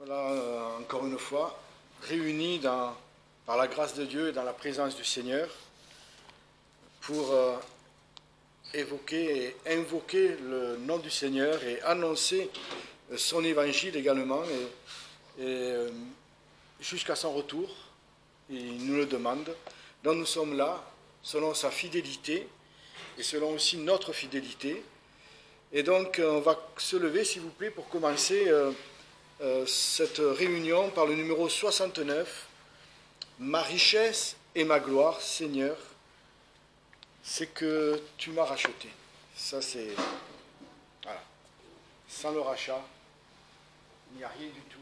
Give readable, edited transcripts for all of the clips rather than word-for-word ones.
Voilà, encore une fois, réunis par la grâce de Dieu et dans la présence du Seigneur pour évoquer et invoquer le nom du Seigneur et annoncer son évangile également et jusqu'à son retour. Il nous le demande. Donc nous sommes là selon sa fidélité et selon aussi notre fidélité. Et donc on va se lever, s'il vous plaît, pour commencer cette réunion par le numéro 69. Ma richesse et ma gloire, Seigneur, c'est que tu m'as racheté. Ça c'est... Voilà. Sans le rachat, il n'y a rien du tout.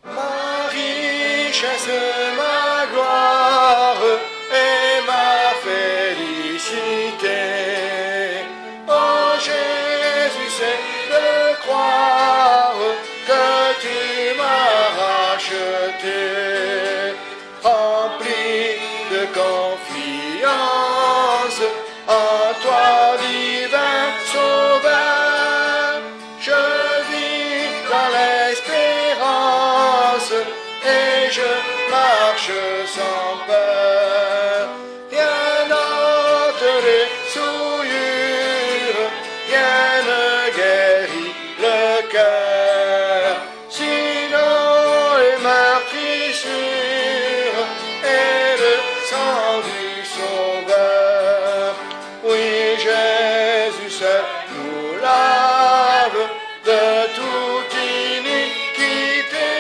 Ma richesse, ma gloire et ma félicité. Oh Jésus, c'est de croire que tu m'as racheté. Rempli de confiance en toi, divin Sauveur, je vis dans l'espérance et je marche sans peur. Rien n'ôte les souillures, rien ne guérit le cœur, sinon les meurtrissures et le sang du Sauveur. Oui, Jésus seul nous lave de toute iniquité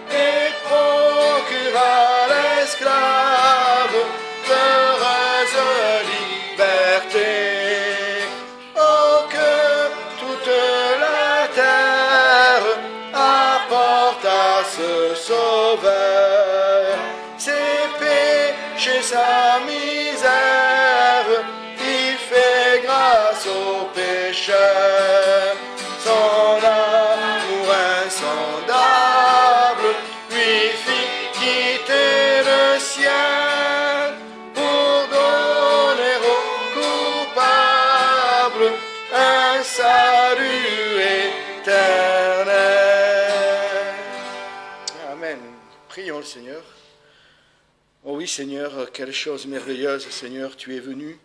et procure à l'esclave l'heureuse liberté. Oh, que toute la terre apporte à ce Sauveur ses péchés, sa misère, il fait grâce aux pécheurs. Son amour insondable lui fit quitter le ciel pour donner aux coupables un salut éternel. Amen. Prions le Seigneur. Oh oui, Seigneur, quelle chose merveilleuse, Seigneur, tu es venu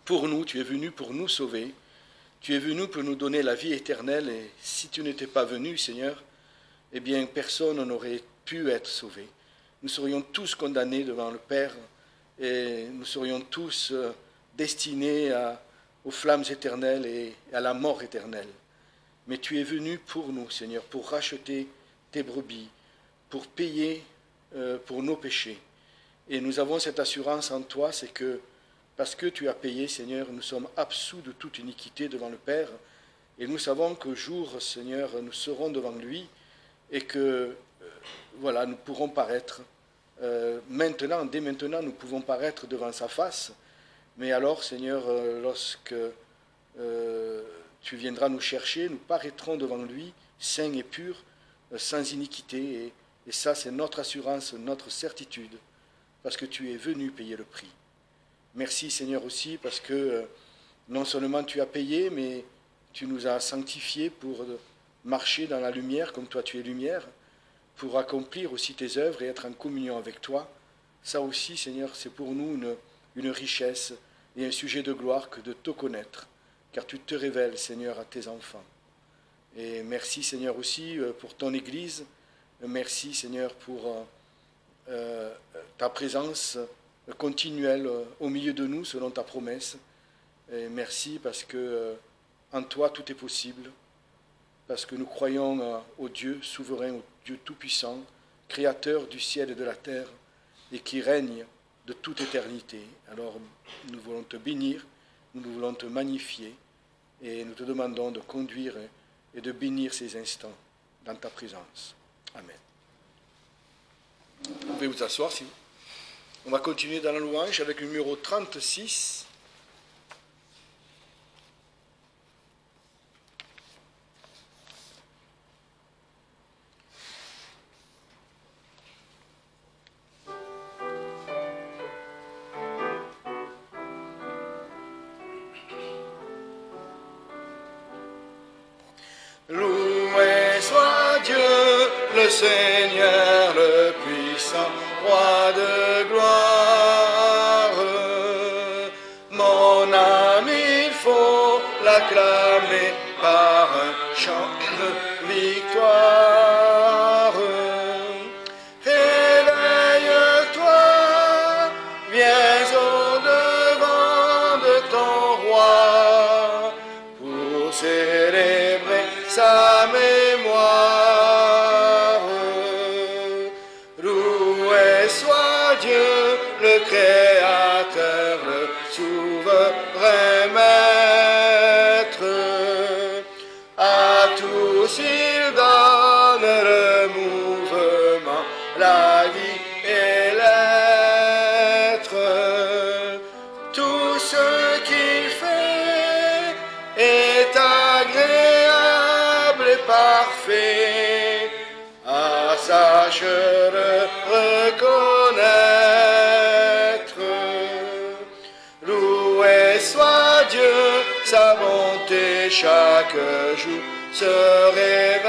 pour nous, tu es venu pour nous sauver, tu es venu pour nous donner la vie éternelle, et si tu n'étais pas venu, Seigneur, eh bien personne n'aurait pu être sauvé. Nous serions tous condamnés devant le Père, et nous serions tous destinés aux flammes éternelles et à la mort éternelle. Mais tu es venu pour nous, Seigneur, pour racheter tes brebis, pour payer pour nos péchés. Et nous avons cette assurance en toi, c'est que parce que tu as payé, Seigneur, nous sommes absous de toute iniquité devant le Père. Et nous savons qu'un jour, Seigneur, nous serons devant lui et que, voilà, nous pourrons paraître. Maintenant, dès maintenant, nous pouvons paraître devant sa face. Mais alors, Seigneur, lorsque tu viendras nous chercher, nous paraîtrons devant lui, saints et purs, sans iniquité. Et ça, c'est notre assurance, notre certitude, parce que tu es venu payer le prix. Merci, Seigneur, aussi, parce que non seulement tu as payé, mais tu nous as sanctifiés pour marcher dans la lumière, comme toi tu es lumière, pour accomplir aussi tes œuvres et être en communion avec toi. Ça aussi, Seigneur, c'est pour nous une richesse et un sujet de gloire que de te connaître, car tu te révèles, Seigneur, à tes enfants. Et merci, Seigneur, aussi pour ton Église. Merci, Seigneur, pour ta présence continuelle au milieu de nous, selon ta promesse. Et merci parce que en toi, tout est possible. Parce que nous croyons au Dieu souverain, au Dieu tout-puissant, créateur du ciel et de la terre, et qui règne de toute éternité. Alors, nous voulons te bénir, nous voulons te magnifier, et nous te demandons de conduire et de bénir ces instants dans ta présence. Amen. Vous pouvez vous asseoir, si vous... On va continuer dans la louange avec le numéro 36. le Seigneur, le puissant roi de gloire. Mon âme, il faut l'acclamer par un chant de victoire. Réveille-toi, viens au-devant de ton roi pour célébrer sa mémoire. Loué soit Dieu, le Créateur, le souverain maître. À tous il donne le mouvement, la vie et l'être. Tout ce qu'il fait est agréable et parfait. Ah, sache le reconnaître. Loué soit Dieu, sa bonté chaque jour se révèle.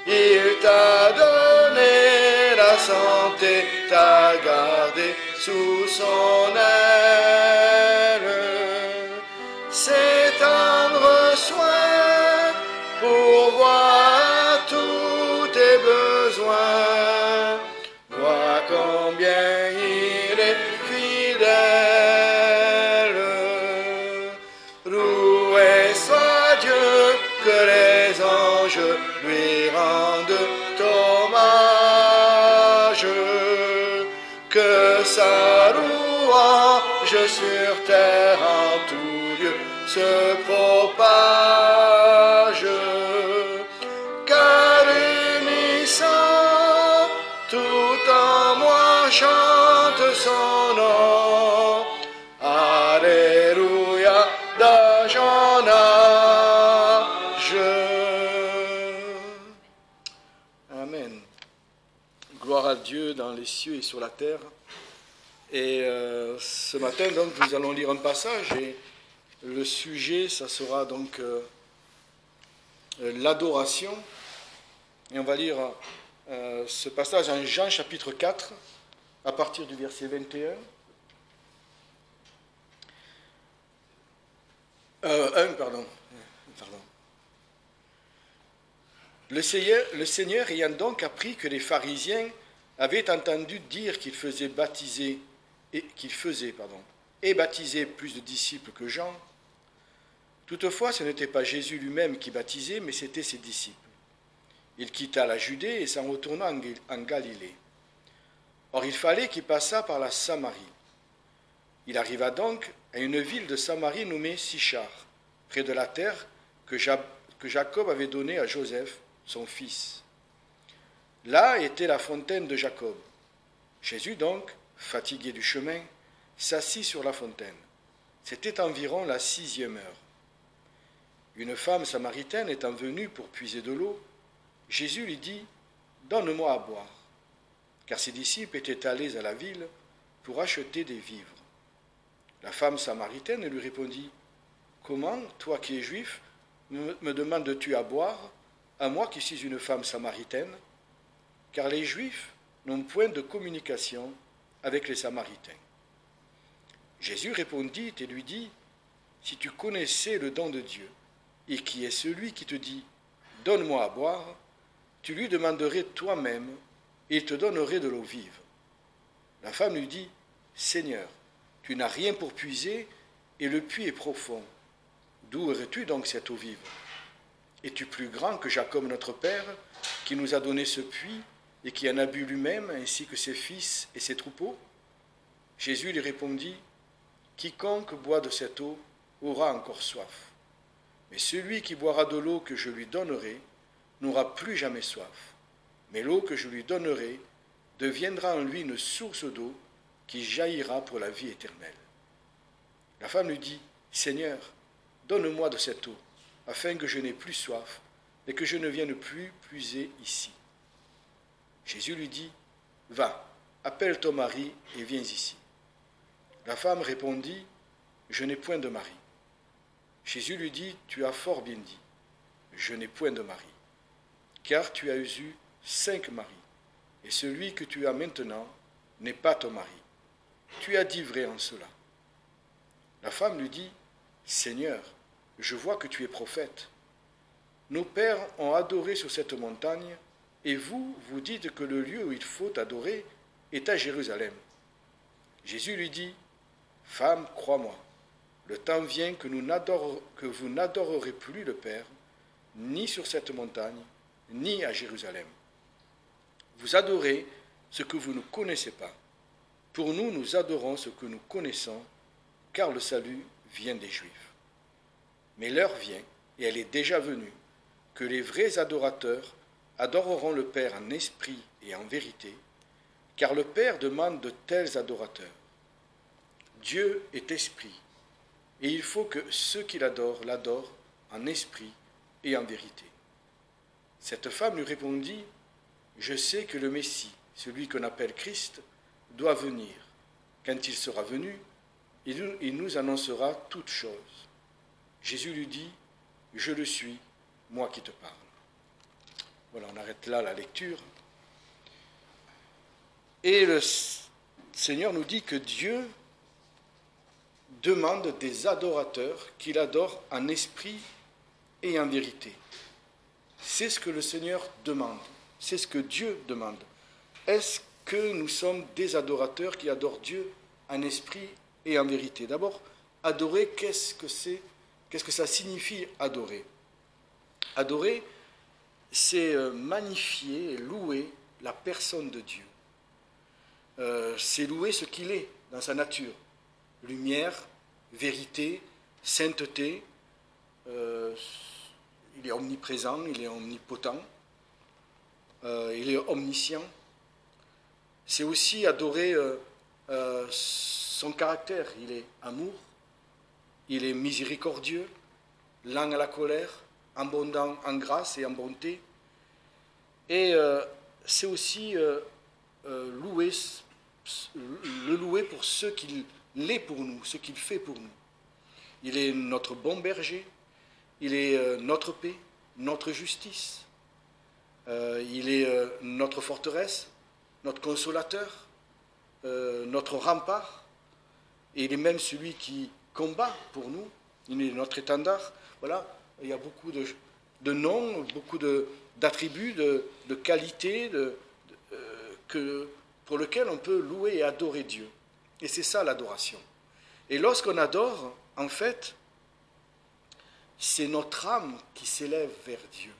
Il t'a donné la santé, t'a gardé sous son aile. Ses tendres soins pourvoient à tous tes besoins. Vois combien il est fidèle. Loué soit Dieu, que les anges lui rendent hommage. Que sa louange sur terre en tout lieu se propage. Car unissant, tout en moi chante son nom. Alléluia, d'âge en âge. Amen. Gloire à Dieu dans les cieux et sur la terre. Et ce matin, donc, nous allons lire un passage et le sujet, ça sera donc l'adoration. Et on va lire ce passage en Jean chapitre 4, à partir du verset 21. 1, pardon. Le Seigneur ayant donc appris que les pharisiens avaient entendu dire qu'il faisait baptiser plus de disciples que Jean. Toutefois, ce n'était pas Jésus lui-même qui baptisait, mais c'étaient ses disciples. Il quitta la Judée et s'en retourna en Galilée. Or, il fallait qu'il passât par la Samarie. Il arriva donc à une ville de Samarie nommée Sichar, près de la terre que Jacob avait donnée à Joseph, son fils. Là était la fontaine de Jacob. Jésus donc, fatigué du chemin, s'assit sur la fontaine. C'était environ la 6e heure. Une femme samaritaine étant venue pour puiser de l'eau, Jésus lui dit « Donne-moi à boire », car ses disciples étaient allés à la ville pour acheter des vivres. La femme samaritaine lui répondit « Comment, toi qui es juif, me demandes-tu à boire, à moi qui suis une femme samaritaine ? Car les Juifs n'ont point de communication avec les Samaritains. » Jésus répondit et lui dit « Si tu connaissais le don de Dieu, et qui est celui qui te dit « Donne-moi à boire », tu lui demanderais toi-même, et il te donnerait de l'eau vive. La femme lui dit « Seigneur, tu n'as rien pour puiser, et le puits est profond. D'où aurais-tu donc cette eau vive ? Es-tu plus grand que Jacob notre père, qui nous a donné ce puits, et qui en a bu lui-même, ainsi que ses fils et ses troupeaux ?» Jésus lui répondit, « Quiconque boit de cette eau aura encore soif. Mais celui qui boira de l'eau que je lui donnerai n'aura plus jamais soif. Mais l'eau que je lui donnerai deviendra en lui une source d'eau qui jaillira pour la vie éternelle. » La femme lui dit, « Seigneur, donne-moi de cette eau, afin que je n'ai plus soif et que je ne vienne plus puiser ici. » Jésus lui dit, « Va, appelle ton mari et viens ici. » La femme répondit, « Je n'ai point de mari. » Jésus lui dit, « Tu as fort bien dit, je n'ai point de mari. car tu as eu 5 maris, et celui que tu as maintenant n'est pas ton mari. Tu as dit vrai en cela. La femme lui dit, Seigneur, je vois que tu es prophète. Nos pères ont adoré sur cette montagne, et vous, vous dites que le lieu où il faut adorer est à Jérusalem. Jésus lui dit, Femme, crois-moi, le temps vient que vous n'adorerez plus le Père, ni sur cette montagne, ni à Jérusalem. Vous adorez ce que vous ne connaissez pas. Pour nous, nous adorons ce que nous connaissons, car le salut vient des Juifs. Mais l'heure vient, et elle est déjà venue, que les vrais adorateurs adoreront le Père en esprit et en vérité, car le Père demande de tels adorateurs. Dieu est esprit, et il faut que ceux qui l'adorent en esprit et en vérité. Cette femme lui répondit, Je sais que le Messie, celui qu'on appelle Christ, doit venir. Quand il sera venu, il nous annoncera toutes choses. Jésus lui dit, Je le suis, moi qui te parle. Voilà, on arrête là la lecture. Et le Seigneur nous dit que Dieu demande des adorateurs qu'il adore en esprit et en vérité. C'est ce que le Seigneur demande, c'est ce que Dieu demande. Est-ce que nous sommes des adorateurs qui adorent Dieu en esprit et en vérité? D'abord, adorer, qu'est-ce que c'est? Qu'est-ce que ça signifie adorer? Adorer, c'est magnifier et louer la personne de Dieu. C'est louer ce qu'il est dans sa nature. Lumière, vérité, sainteté. Il est omniprésent, il est omnipotent, il est omniscient. C'est aussi adorer son caractère. Il est amour, il est miséricordieux, lent à la colère, abondant en grâce et en bonté. Et c'est aussi le louer pour ce qu'il est pour nous, ce qu'il fait pour nous. Il est notre bon berger, il est notre paix, notre justice, il est notre forteresse, notre consolateur, notre rempart, et il est même celui qui combat pour nous, il est notre étendard. Voilà, il y a beaucoup de noms, beaucoup d'attributs, de qualités pour lesquels on peut louer et adorer Dieu. Et c'est ça l'adoration. Et lorsqu'on adore, en fait, c'est notre âme qui s'élève vers Dieu.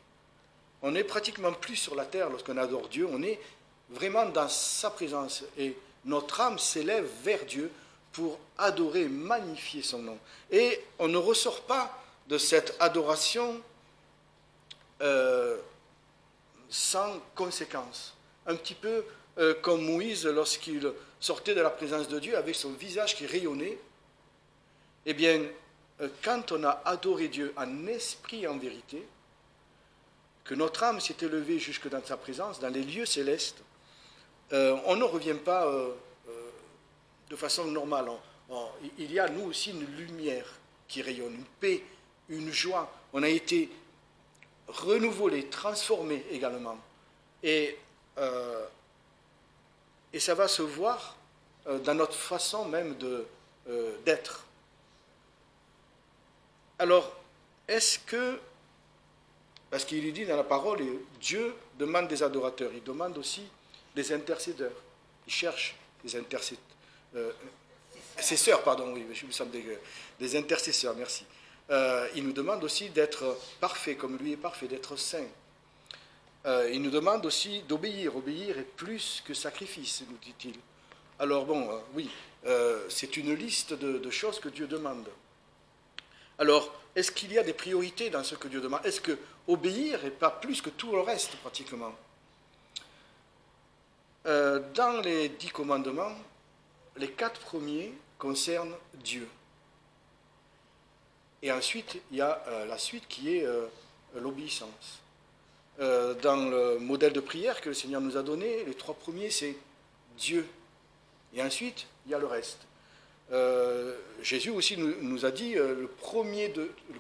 On n'est pratiquement plus sur la terre lorsqu'on adore Dieu, on est vraiment dans sa présence. Et notre âme s'élève vers Dieu pour adorer, magnifier son nom. Et on ne ressort pas de cette adoration sans conséquence. Un petit peu comme Moïse lorsqu'il sortait de la présence de Dieu avec son visage qui rayonnait. Eh bien, quand on a adoré Dieu en esprit et en vérité, que notre âme s'est élevée jusque dans sa présence, dans les lieux célestes, on ne revient pas de façon normale. Il y a, nous aussi, une lumière qui rayonne, une paix, une joie. On a été renouvelés, transformés également. Et ça va se voir dans notre façon même d'être. Alors, est-ce que, parce qu'il est dit dans la parole, Dieu demande des adorateurs, il demande aussi des intercédeurs. Il cherche des intercesseurs, oui, je me semble des intercesseurs, merci. Il nous demande aussi d'être parfait, comme lui est parfait, d'être saint. Il nous demande aussi d'obéir. Obéir est plus que sacrifice, nous dit-il. Alors bon, oui, c'est une liste de choses que Dieu demande. Alors, est-ce qu'il y a des priorités dans ce que Dieu demande? Est-ce que obéir n'est pas plus que tout le reste, pratiquement? Dans les 10 commandements, les 4 premiers concernent Dieu. Et ensuite, il y a la suite qui est l'obéissance. Dans le modèle de prière que le Seigneur nous a donné, les 3 premiers, c'est Dieu. Et ensuite, il y a le reste. Jésus aussi nous a dit, le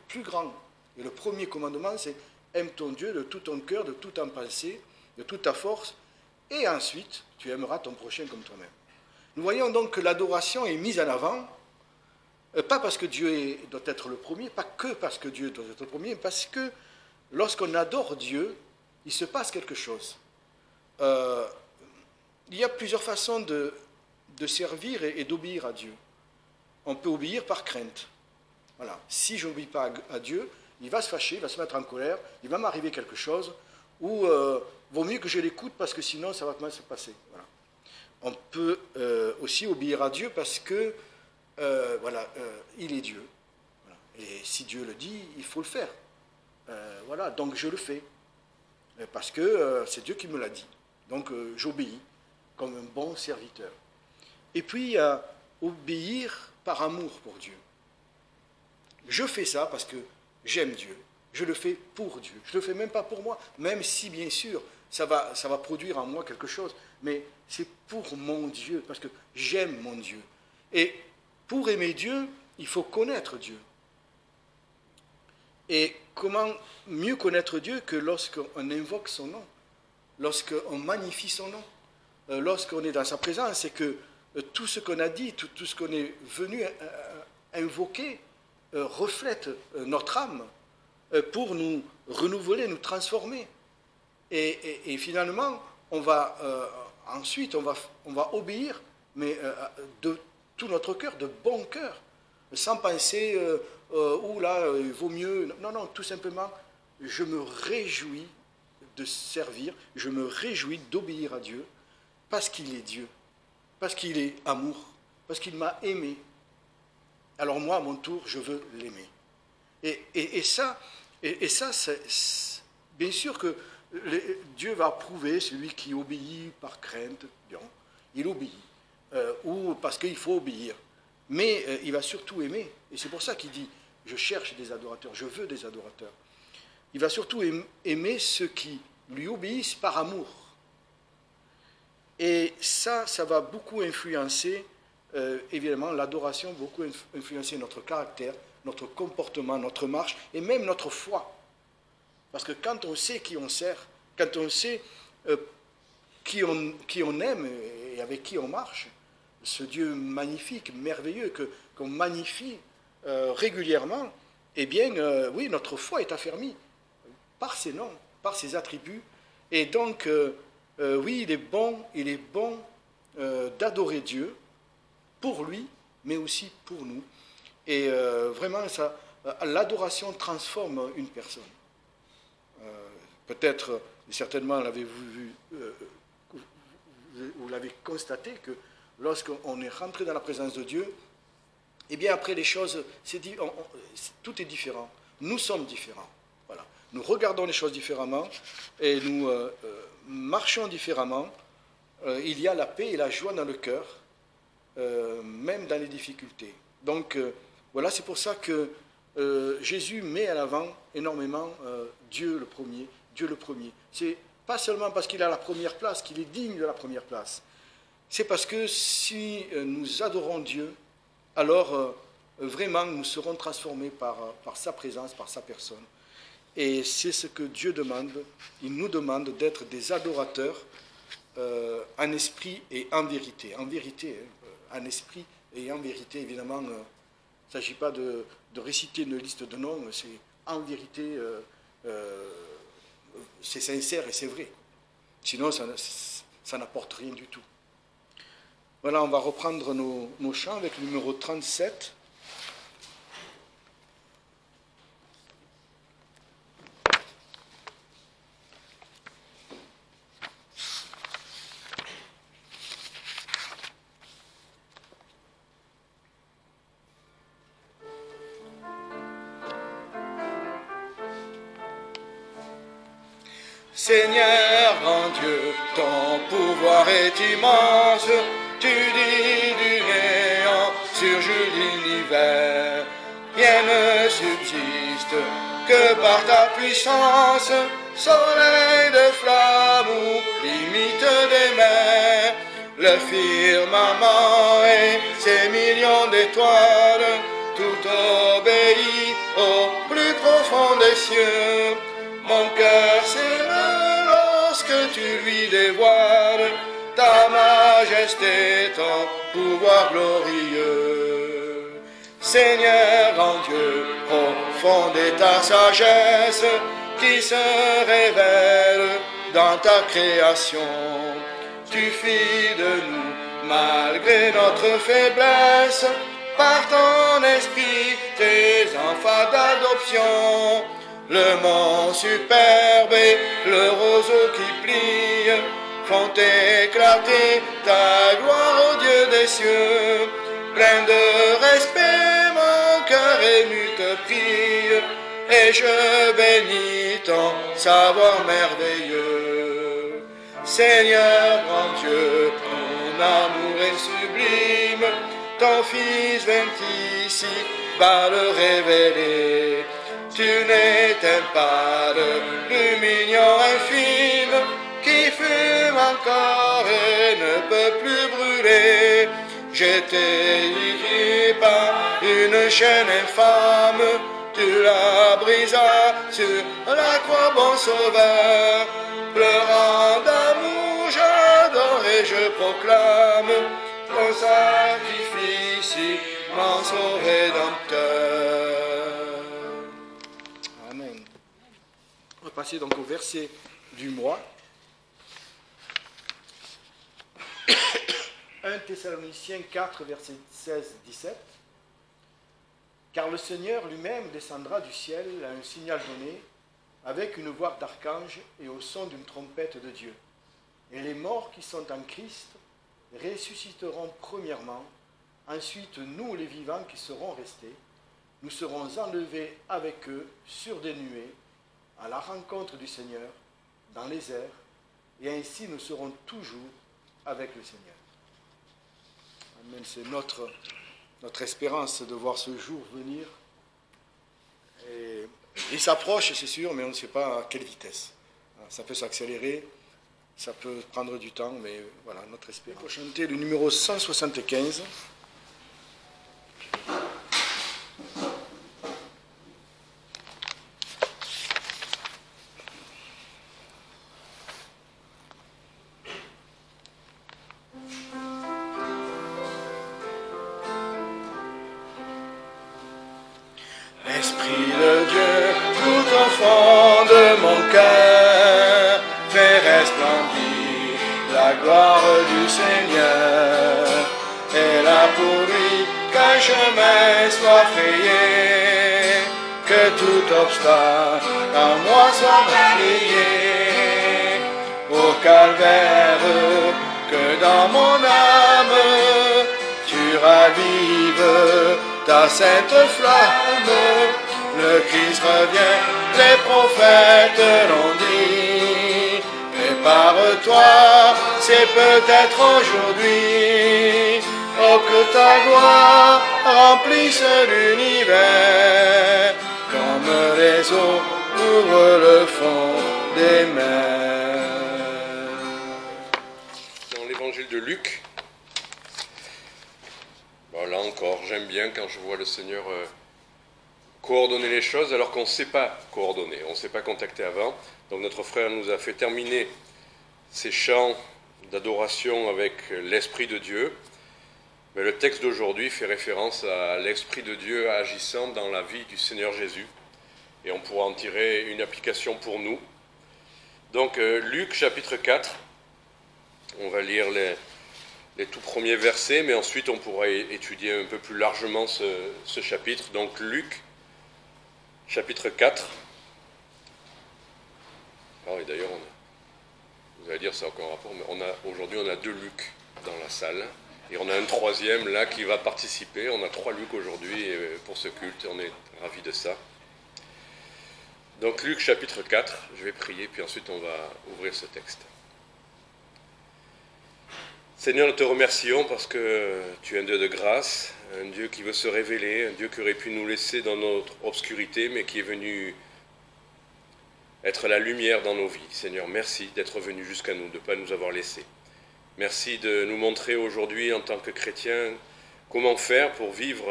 plus grand et le premier commandement, c'est aime ton Dieu de tout ton cœur, de toute ta pensée, de toute ta force, et ensuite, tu aimeras ton prochain comme toi-même. Nous voyons donc que l'adoration est mise en avant, pas parce que Dieu doit être le premier, pas que parce que Dieu doit être le premier, mais parce que lorsqu'on adore Dieu, il se passe quelque chose. Il y a plusieurs façons de servir et d'obéir à Dieu. On peut obéir par crainte. Voilà. Si je n'obéis pas à Dieu, il va se fâcher, il va se mettre en colère, il va m'arriver quelque chose, ou vaut mieux que je l'écoute parce que sinon ça va mal se passer. Voilà. On peut aussi obéir à Dieu parce que il est Dieu. Voilà. Et si Dieu le dit, il faut le faire. Voilà, donc je le fais. Parce que c'est Dieu qui me l'a dit. Donc j'obéis comme un bon serviteur. Et puis, obéir par amour pour Dieu. Je fais ça parce que j'aime Dieu. Je le fais pour Dieu. Je ne le fais même pas pour moi, même si, bien sûr, ça va produire en moi quelque chose. Mais c'est pour mon Dieu, parce que j'aime mon Dieu. Et pour aimer Dieu, il faut connaître Dieu. Et comment mieux connaître Dieu que lorsqu'on invoque son nom, lorsqu'on magnifie son nom, lorsqu'on est dans sa présence et que tout ce qu'on a dit, tout ce qu'on est venu invoquer reflète notre âme pour nous renouveler, nous transformer. Et finalement, ensuite, on va obéir, mais de tout notre cœur, de bon cœur, sans penser, il vaut mieux. Non, tout simplement, je me réjouis de servir, je me réjouis d'obéir à Dieu, parce qu'il est Dieu, parce qu'il est amour, parce qu'il m'a aimé. Alors moi, à mon tour, je veux l'aimer. Et ça, c'est bien sûr que Dieu va approuver celui qui obéit par crainte. Bien, il obéit, ou parce qu'il faut obéir. Mais il va surtout aimer. Et c'est pour ça qu'il dit, je cherche des adorateurs, je veux des adorateurs. Il va surtout aimer ceux qui lui obéissent par amour. Et ça va beaucoup influencer, évidemment, l'adoration, beaucoup influencer notre caractère, notre comportement, notre marche, et même notre foi. Parce que quand on sait qui on sert, quand on sait qui on aime et avec qui on marche, ce Dieu magnifique, merveilleux, qu'on magnifie régulièrement, eh bien, oui, notre foi est affermie par ses noms, par ses attributs. Et donc, oui, il est bon d'adorer Dieu pour lui, mais aussi pour nous. Et vraiment, l'adoration transforme une personne. Peut-être, certainement, vous l'avez constaté, que lorsqu'on est rentré dans la présence de Dieu, eh bien après les choses, tout est différent. Nous sommes différents. Voilà. Nous regardons les choses différemment et nous marchons différemment. Il y a la paix et la joie dans le cœur, même dans les difficultés. Donc voilà, c'est pour ça que Jésus met à l'avant énormément Dieu le premier. Dieu le premier. C'est pas seulement parce qu'il a la première place, qu'il est digne de la première place. C'est parce que si nous adorons Dieu, alors vraiment nous serons transformés par sa présence, par sa personne. Et c'est ce que Dieu demande. Il nous demande d'être des adorateurs en esprit et en vérité. En vérité, en esprit et en vérité, évidemment, il ne s'agit pas de réciter une liste de noms, c'est en vérité, c'est sincère et c'est vrai. Sinon, ça n'apporte rien du tout. Voilà, on va reprendre nos chants avec le numéro 37. Seigneur grand Dieu, ton pouvoir est immense, tu dis du néant surgit l'univers. Rien ne subsiste que par ta puissance, soleil de flamme ou limite des mers. Le firmament et ses millions d'étoiles, tout obéit au plus profond des cieux. Mon cœur s'émeut lorsque tu lui dévoiles ta majesté, ton pouvoir glorieux. Seigneur en Dieu, profonde est ta sagesse qui se révèle dans ta création. Tu fis de nous, malgré notre faiblesse, par ton esprit, tes enfants d'adoption. Le mont superbe et le roseau qui plie font éclater ta gloire au Dieu des cieux. Plein de respect, mon cœur ému te prie, et je bénis ton savoir merveilleux. Seigneur grand Dieu, ton amour est sublime, ton Fils vint ici, bas le révéler. Tu n'éteins pas de lumignon infime, qui fume encore et ne peut plus brûler. J'étais lié par une chaîne infâme, tu la brisas sur la croix, bon sauveur. Pleurant d'amour, j'adore et je proclame ton sacrifice, immense au Rédempteur. Amen. On va passer donc au verset du mois. 1 Thessaloniciens 4, verset 16-17. Car le Seigneur lui-même descendra du ciel à un signal donné, avec une voix d'archange et au son d'une trompette de Dieu. Et les morts qui sont en Christ ressusciteront premièrement. Ensuite, nous les vivants qui serons restés, nous serons enlevés avec eux sur des nuées, à la rencontre du Seigneur, dans les airs, et ainsi nous serons toujours avec le Seigneur. Amen. C'est notre espérance de voir ce jour venir. Et il s'approche, c'est sûr, mais on ne sait pas à quelle vitesse. Ça peut s'accélérer, ça peut prendre du temps, mais voilà, notre espérance. On peut chanter le numéro 175. Esprit de Dieu, tout au fond de mon cœur, fais resplendir la gloire du Seigneur. Et là pour lui qu'un chemin soit frayé, que tout obstacle en moi soit balayé. Au calvaire, que dans mon âme tu ravives ta sainte flamme. Le Christ revient, les prophètes l'ont dit. Prépare-toi, c'est peut-être aujourd'hui. Oh, que ta gloire remplisse l'univers, comme les eaux couvrent le fond des mers. Dans l'évangile de Luc, bon, là encore, j'aime bien quand je vois le Seigneur coordonner les choses alors qu'on ne sait pas coordonner, on ne s'est pas contacté avant. Donc notre frère nous a fait terminer ces chants d'adoration avec l'Esprit de Dieu. Mais le texte d'aujourd'hui fait référence à l'Esprit de Dieu agissant dans la vie du Seigneur Jésus. Et on pourra en tirer une application pour nous. Donc Luc chapitre 4, on va lire les tout premiers versets, mais ensuite on pourra étudier un peu plus largement ce chapitre. Donc Luc chapitre 4. Ah, et d'ailleurs, vous allez dire ça a aucun rapport, mais aujourd'hui on a 2 Luc dans la salle. Et on a un troisième là qui va participer. On a 3 Luc aujourd'hui pour ce culte et on est ravis de ça. Donc Luc chapitre 4, je vais prier puis ensuite on va ouvrir ce texte. Seigneur, nous te remercions parce que tu es un Dieu de grâce, un Dieu qui veut se révéler, un Dieu qui aurait pu nous laisser dans notre obscurité mais qui est venu être la lumière dans nos vies. Seigneur, merci d'être venu jusqu'à nous, de ne pas nous avoir laissés. Merci de nous montrer aujourd'hui en tant que chrétiens comment faire pour vivre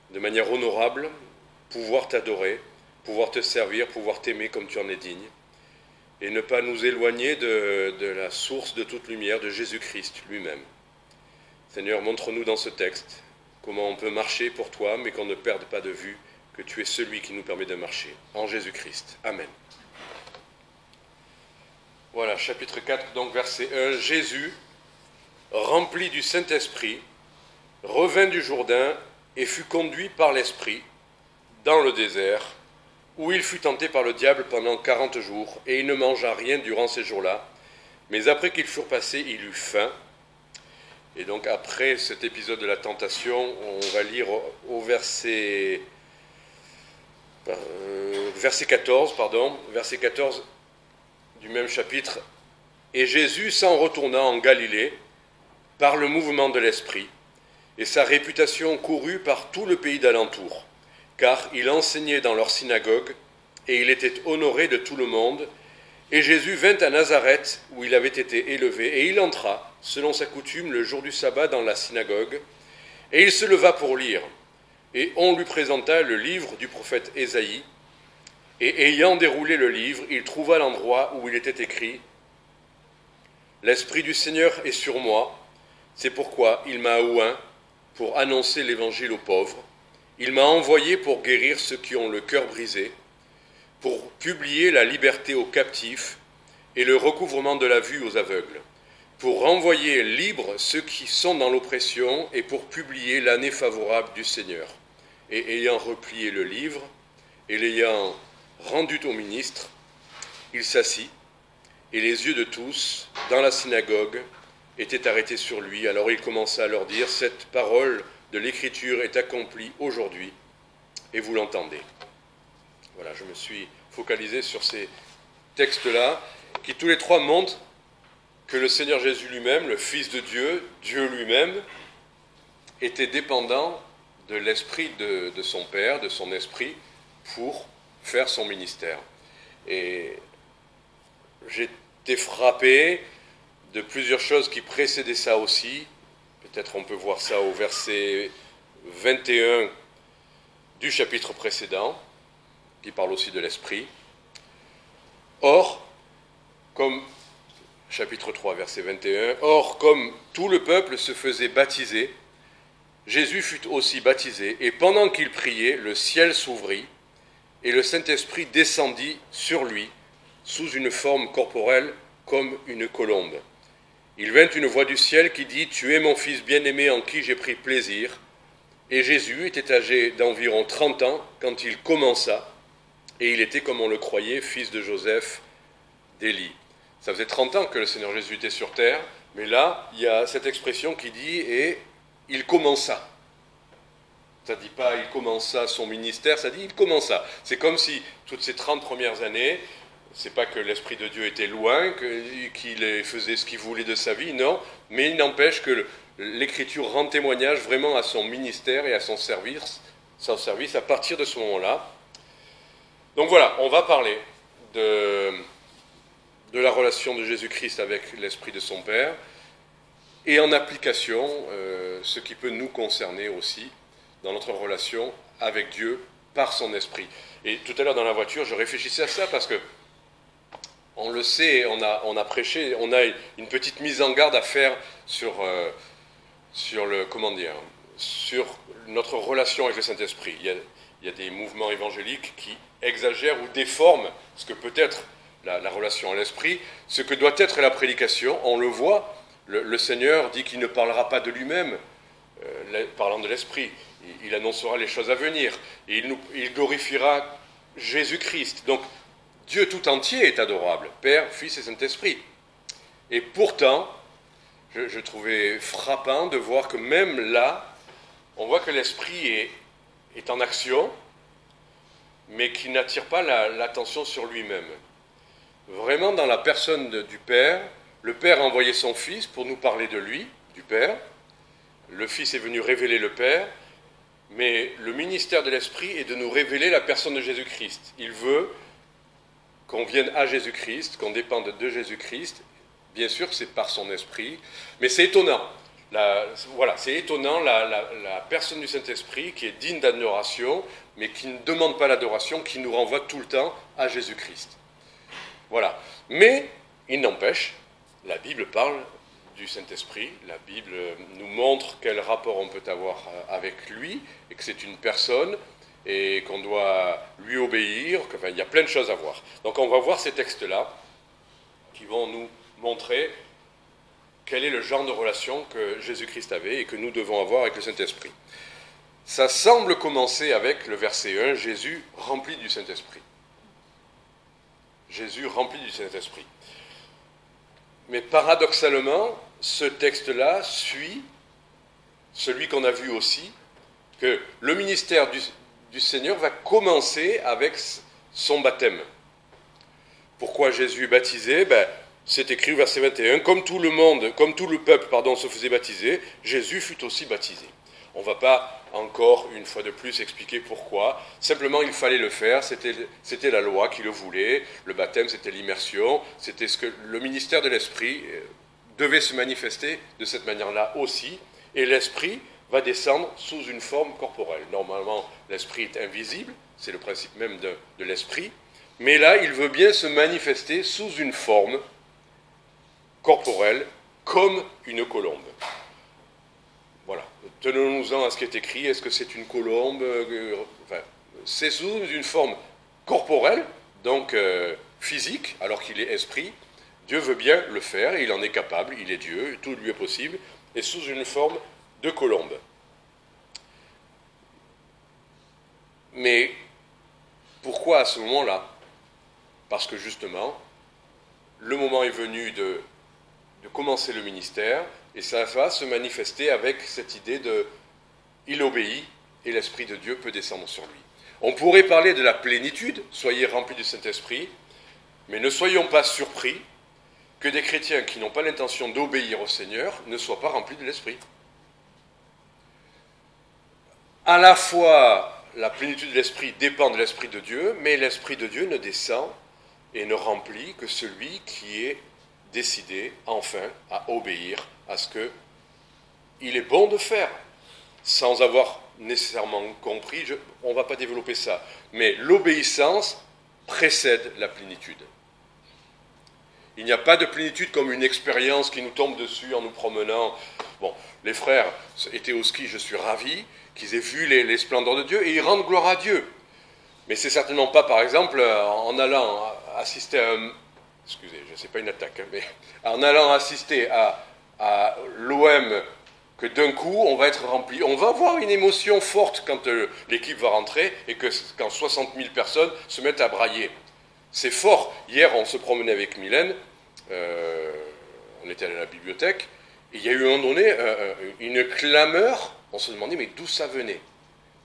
de manière honorable, pouvoir t'adorer, pouvoir te servir, pouvoir t'aimer comme tu en es digne, et ne pas nous éloigner de la source de toute lumière, de Jésus-Christ lui-même. Seigneur, montre-nous dans ce texte comment on peut marcher pour toi, mais qu'on ne perde pas de vue que tu es celui qui nous permet de marcher, en Jésus-Christ. Amen. Voilà, chapitre 4, donc verset 1. Jésus, rempli du Saint-Esprit, revint du Jourdain et fut conduit par l'Esprit dans le désert, où il fut tenté par le diable pendant 40 jours, et il ne mangea rien durant ces jours-là. Mais après qu'ils furent passés, il eut faim. Et donc après cet épisode de la tentation, on va lire au verset 14, verset 14 du même chapitre. Et Jésus s'en retourna en Galilée par le mouvement de l'Esprit, et sa réputation courut par tout le pays d'alentour, car il enseignait dans leur synagogue, et il était honoré de tout le monde. Et Jésus vint à Nazareth, où il avait été élevé, et il entra, selon sa coutume, le jour du sabbat dans la synagogue, et il se leva pour lire. Et on lui présenta le livre du prophète Ésaïe, et ayant déroulé le livre, il trouva l'endroit où il était écrit « L'Esprit du Seigneur est sur moi, c'est pourquoi il m'a oint pour annoncer l'évangile aux pauvres. Il m'a envoyé pour guérir ceux qui ont le cœur brisé, pour publier la liberté aux captifs et le recouvrement de la vue aux aveugles, pour renvoyer libres ceux qui sont dans l'oppression et pour publier l'année favorable du Seigneur. Et ayant replié le livre et l'ayant rendu au ministre, il s'assit, et les yeux de tous, dans la synagogue, étaient arrêtés sur lui. Alors il commença à leur dire « Cette parole de l'Écriture est accomplie aujourd'hui, et vous l'entendez. » Voilà, je me suis focalisé sur ces textes-là, qui tous les trois montrent que le Seigneur Jésus lui-même, le Fils de Dieu, Dieu lui-même, était dépendant de l'esprit de son Père, de son esprit, pour faire son ministère. Et j'ai été frappé de plusieurs choses qui précédaient ça aussi. Peut-être on peut voir ça au verset 21 du chapitre précédent, qui parle aussi de l'esprit. Or, comme, chapitre 3, verset 21, « Or, comme tout le peuple se faisait baptiser, Jésus fut aussi baptisé, et pendant qu'il priait, le ciel s'ouvrit, et le Saint-Esprit descendit sur lui, sous une forme corporelle comme une colombe. Il vint une voix du ciel qui dit « Tu es mon Fils bien-aimé en qui j'ai pris plaisir. » Et Jésus était âgé d'environ 30 ans quand il commença, et il était, comme on le croyait, fils de Joseph, d'Élie. Ça faisait 30 ans que le Seigneur Jésus était sur terre, mais là, il y a cette expression qui dit « et il commença ». Ça ne dit pas « il commença son ministère », ça dit « il commença ». C'est comme si, toutes ces 30 premières années, c'est pas que l'Esprit de Dieu était loin, qu'il faisait ce qu'il voulait de sa vie, non, mais il n'empêche que l'Écriture rend témoignage vraiment à son ministère et à son service à partir de ce moment-là. Donc voilà, on va parler de la relation de Jésus-Christ avec l'Esprit de son Père, et en application, ce qui peut nous concerner aussi dans notre relation avec Dieu par son Esprit. Et tout à l'heure dans la voiture, je réfléchissais à ça parce que on le sait, on a prêché, on a une petite mise en garde à faire sur notre relation avec le Saint-Esprit. Il y a des mouvements évangéliques qui exagèrent ou déforment ce que peut être la relation à l'Esprit, ce que doit être la prédication. On le voit, le Seigneur dit qu'il ne parlera pas de lui-même, parlant de l'Esprit. Il annoncera les choses à venir. Et il glorifiera Jésus-Christ. Donc, Dieu tout entier est adorable, Père, Fils et Saint-Esprit. Et pourtant, je trouvais frappant de voir que même là, on voit que l'Esprit est en action, mais qui n'attire pas l'attention sur lui-même. Vraiment, dans la personne du Père, le Père a envoyé son Fils pour nous parler de lui, du Père. Le Fils est venu révéler le Père, mais le ministère de l'Esprit est de nous révéler la personne de Jésus-Christ. Il veut qu'on vienne à Jésus-Christ, qu'on dépende de Jésus-Christ. Bien sûr, c'est par son Esprit, mais c'est étonnant. voilà, c'est étonnant, la personne du Saint-Esprit qui est digne d'adoration, mais qui ne demande pas l'adoration, qui nous renvoie tout le temps à Jésus-Christ. Voilà. Mais, il n'empêche, la Bible parle du Saint-Esprit, la Bible nous montre quel rapport on peut avoir avec lui, et que c'est une personne, et qu'on doit lui obéir, enfin, il y a plein de choses à voir. Donc on va voir ces textes-là, qui vont nous montrer quel est le genre de relation que Jésus-Christ avait et que nous devons avoir avec le Saint-Esprit. Ça semble commencer avec le verset 1, Jésus rempli du Saint-Esprit. Jésus rempli du Saint-Esprit. Mais paradoxalement, ce texte-là suit celui qu'on a vu aussi, que le ministère du Seigneur va commencer avec son baptême. Pourquoi Jésus est baptisé ? C'est écrit au verset 21, comme tout le peuple se faisait baptiser, Jésus fut aussi baptisé. On ne va pas encore, une fois de plus, expliquer pourquoi. Simplement, il fallait le faire, c'était la loi qui le voulait, le baptême c'était l'immersion, c'était ce que le ministère de l'Esprit devait se manifester de cette manière-là aussi, et l'Esprit va descendre sous une forme corporelle. Normalement, l'Esprit est invisible, c'est le principe même de l'Esprit, mais là, il veut bien se manifester sous une forme corporelle, comme une colombe. Voilà. Tenons-nous-en à ce qui est écrit. Est-ce que c'est une colombe ? C'est sous une forme corporelle, donc physique, alors qu'il est esprit. Dieu veut bien le faire, il en est capable, il est Dieu, tout lui est possible, et sous une forme de colombe. Mais pourquoi à ce moment-là ? Parce que justement, le moment est venu de commencer le ministère, et ça va se manifester avec cette idée il obéit, et l'Esprit de Dieu peut descendre sur lui. On pourrait parler de la plénitude, soyez remplis du Saint-Esprit, mais ne soyons pas surpris que des chrétiens qui n'ont pas l'intention d'obéir au Seigneur ne soient pas remplis de l'Esprit. À la fois, la plénitude de l'Esprit dépend de l'Esprit de Dieu, mais l'Esprit de Dieu ne descend et ne remplit que celui qui est décidé, enfin, à obéir à ce qu'il est bon de faire, sans avoir nécessairement compris, on ne va pas développer ça, mais l'obéissance précède la plénitude. Il n'y a pas de plénitude comme une expérience qui nous tombe dessus en nous promenant. Bon, les frères étaient au ski, je suis ravi qu'ils aient vu les splendeurs de Dieu et ils rendent gloire à Dieu. Mais c'est certainement pas, par exemple, en allant assister à un... Excusez, je ne sais pas une attaque, mais en allant assister à l'OM, que d'un coup, on va être rempli. On va avoir une émotion forte quand l'équipe va rentrer et quand 60 000 personnes se mettent à brailler. C'est fort. Hier, on se promenait avec Mylène, on était allé à la bibliothèque, et il y a eu un moment donné une clameur, on se demandait mais d'où ça venait.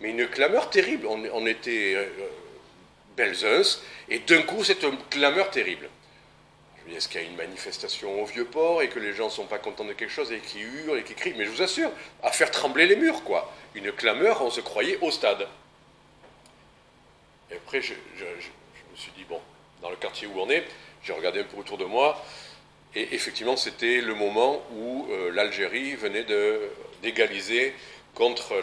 Mais une clameur terrible. On était Belzunce, et d'un coup, c'est une clameur terrible. Est-ce qu'il y a une manifestation au Vieux-Port et que les gens ne sont pas contents de quelque chose et qui hurlent et qui crient? Mais je vous assure, à faire trembler les murs, quoi. Une clameur, on se croyait au stade. Et après, je me suis dit, bon, dans le quartier où on est, j'ai regardé un peu autour de moi, et effectivement, c'était le moment où l'Algérie venait d'égaliser contre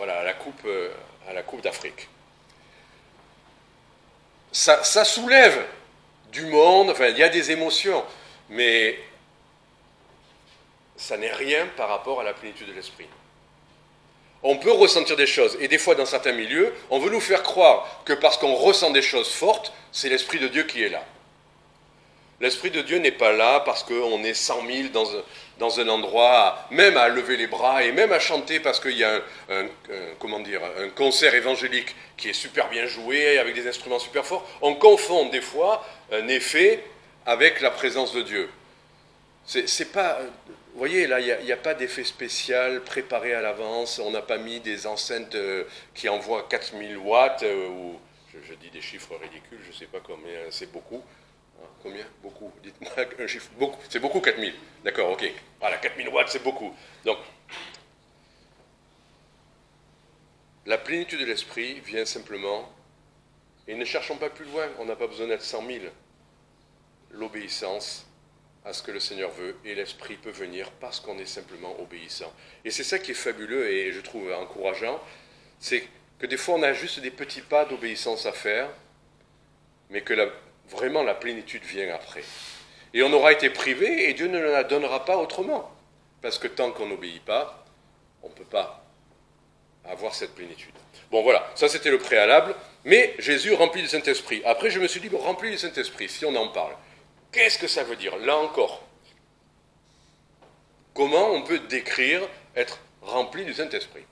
à la Coupe d'Afrique. Ça soulève du monde, enfin, il y a des émotions, mais ça n'est rien par rapport à la plénitude de l'esprit. On peut ressentir des choses, et des fois dans certains milieux, on veut nous faire croire que parce qu'on ressent des choses fortes, c'est l'Esprit de Dieu qui est là. L'Esprit de Dieu n'est pas là parce qu'on est 100 000 dans un endroit, même à lever les bras et même à chanter parce qu'il y a un concert évangélique qui est super bien joué, avec des instruments super forts. On confond des fois un effet avec la présence de Dieu. C'est pas... Vous voyez, là, il n'y a pas d'effet spécial préparé à l'avance. On n'a pas mis des enceintes qui envoient 4000 watts, ou je dis des chiffres ridicules, je ne sais pas combien, c'est beaucoup. Combien? Beaucoup. Dites-moi un chiffre. Beaucoup. C'est beaucoup, 4000. D'accord, ok. Voilà, 4000 watts, c'est beaucoup. Donc, la plénitude de l'esprit vient simplement, et ne cherchons pas plus loin, on n'a pas besoin d'être 100 000. L'obéissance à ce que le Seigneur veut, et l'Esprit peut venir parce qu'on est simplement obéissant. Et c'est ça qui est fabuleux et je trouve encourageant, c'est que des fois on a juste des petits pas d'obéissance à faire, mais que vraiment la plénitude vient après. Et on aura été privé et Dieu ne la donnera pas autrement. Parce que tant qu'on n'obéit pas, on ne peut pas avoir cette plénitude. Bon voilà, ça c'était le préalable, mais Jésus rempli du Saint-Esprit. Après je me suis dit, bon, rempli du Saint-Esprit, si on en parle, qu'est-ce que ça veut dire? Là encore, comment on peut décrire être rempli du Saint-Esprit?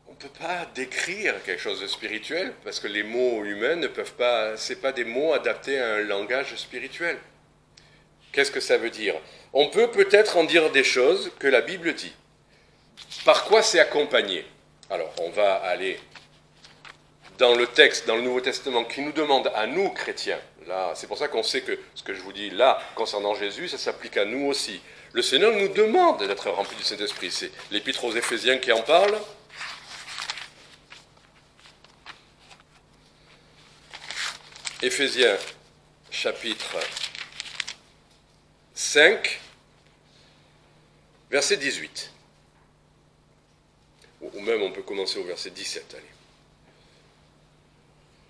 On ne peut pas décrire quelque chose de spirituel, parce que les mots humains ne peuvent pas, ce n'est pas des mots adaptés à un langage spirituel. Qu'est-ce que ça veut dire? On peut peut-être en dire des choses que la Bible dit. Par quoi c'est accompagné? Alors, on va aller dans le texte, dans le Nouveau Testament, qui nous demande à nous, chrétiens, là, c'est pour ça qu'on sait que ce que je vous dis là, concernant Jésus, ça s'applique à nous aussi. Le Seigneur nous demande d'être remplis du Saint-Esprit. C'est l'Épître aux Éphésiens qui en parle. Éphésiens, chapitre 5, verset 18. Ou même on peut commencer au verset 17, allez.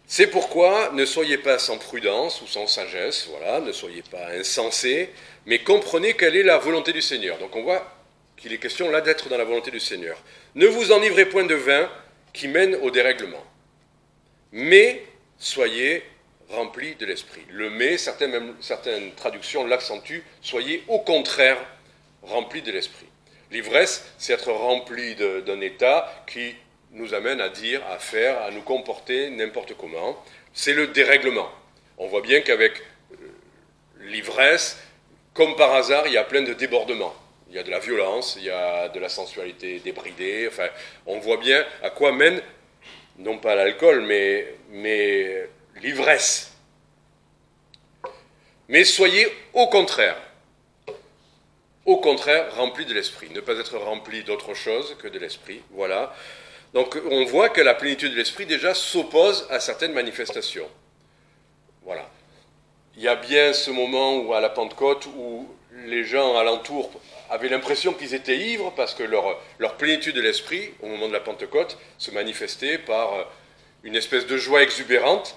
C'est pourquoi ne soyez pas sans prudence ou sans sagesse, voilà, ne soyez pas insensés, mais comprenez quelle est la volonté du Seigneur. Donc on voit qu'il est question là d'être dans la volonté du Seigneur. Ne vous enivrez point de vin qui mène au dérèglement, mais soyez remplis de l'esprit. Le mais, certaines traductions l'accentuent, soyez au contraire remplis de l'esprit. L'ivresse, c'est être rempli d'un état qui nous amène à dire, à faire, à nous comporter n'importe comment. C'est le dérèglement. On voit bien qu'avec l'ivresse, comme par hasard, il y a plein de débordements. Il y a de la violence, il y a de la sensualité débridée. Enfin, on voit bien à quoi mène, non pas l'alcool, mais l'ivresse. Mais soyez au contraire remplis de l'esprit. Ne pas être rempli d'autre chose que de l'esprit. Voilà. Donc on voit que la plénitude de l'esprit déjà s'oppose à certaines manifestations. Voilà. Il y a bien ce moment où à la Pentecôte où les gens alentour avaient l'impression qu'ils étaient ivres parce que leur plénitude de l'esprit, au moment de la Pentecôte, se manifestait par une espèce de joie exubérante,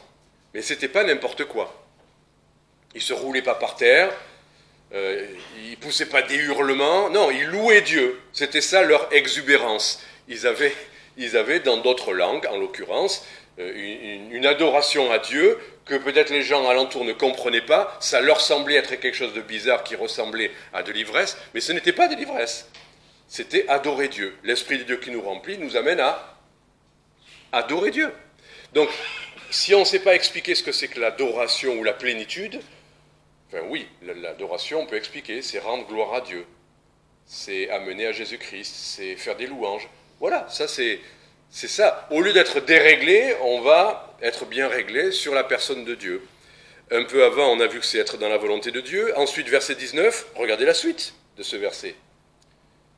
mais ce n'était pas n'importe quoi. Ils ne se roulaient pas par terre, ils ne poussaient pas des hurlements, non, ils louaient Dieu. C'était ça leur exubérance. Ils avaient dans d'autres langues, en l'occurrence, une adoration à Dieu que peut-être les gens alentour ne comprenaient pas. Ça leur semblait être quelque chose de bizarre qui ressemblait à de l'ivresse, mais ce n'était pas de l'ivresse. C'était adorer Dieu. L'Esprit de Dieu qui nous remplit nous amène à adorer Dieu. Donc, si on ne sait pas expliquer ce que c'est que l'adoration ou la plénitude, enfin oui, l'adoration, on peut expliquer, c'est rendre gloire à Dieu, c'est amener à Jésus-Christ, c'est faire des louanges. Voilà, ça c'est ça. Au lieu d'être déréglé, on va être bien réglé sur la personne de Dieu. Un peu avant, on a vu que c'est être dans la volonté de Dieu. Ensuite, verset 19, regardez la suite de ce verset.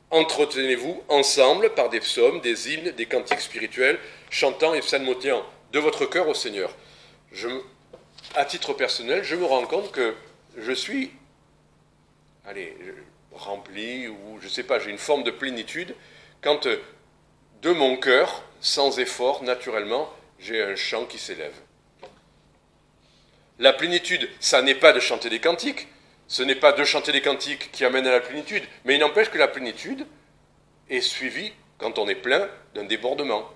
Entretenez-vous ensemble par des psaumes, des hymnes, des cantiques spirituels, chantant et psalmodiant de votre cœur au Seigneur. À titre personnel, je me rends compte que je suis rempli, ou je ne sais pas, j'ai une forme de plénitude, quand de mon cœur, sans effort, naturellement, j'ai un chant qui s'élève. La plénitude, ça n'est pas de chanter des cantiques, ce n'est pas de chanter des cantiques qui amènent à la plénitude, mais il n'empêche que la plénitude est suivie, quand on est plein, d'un débordement.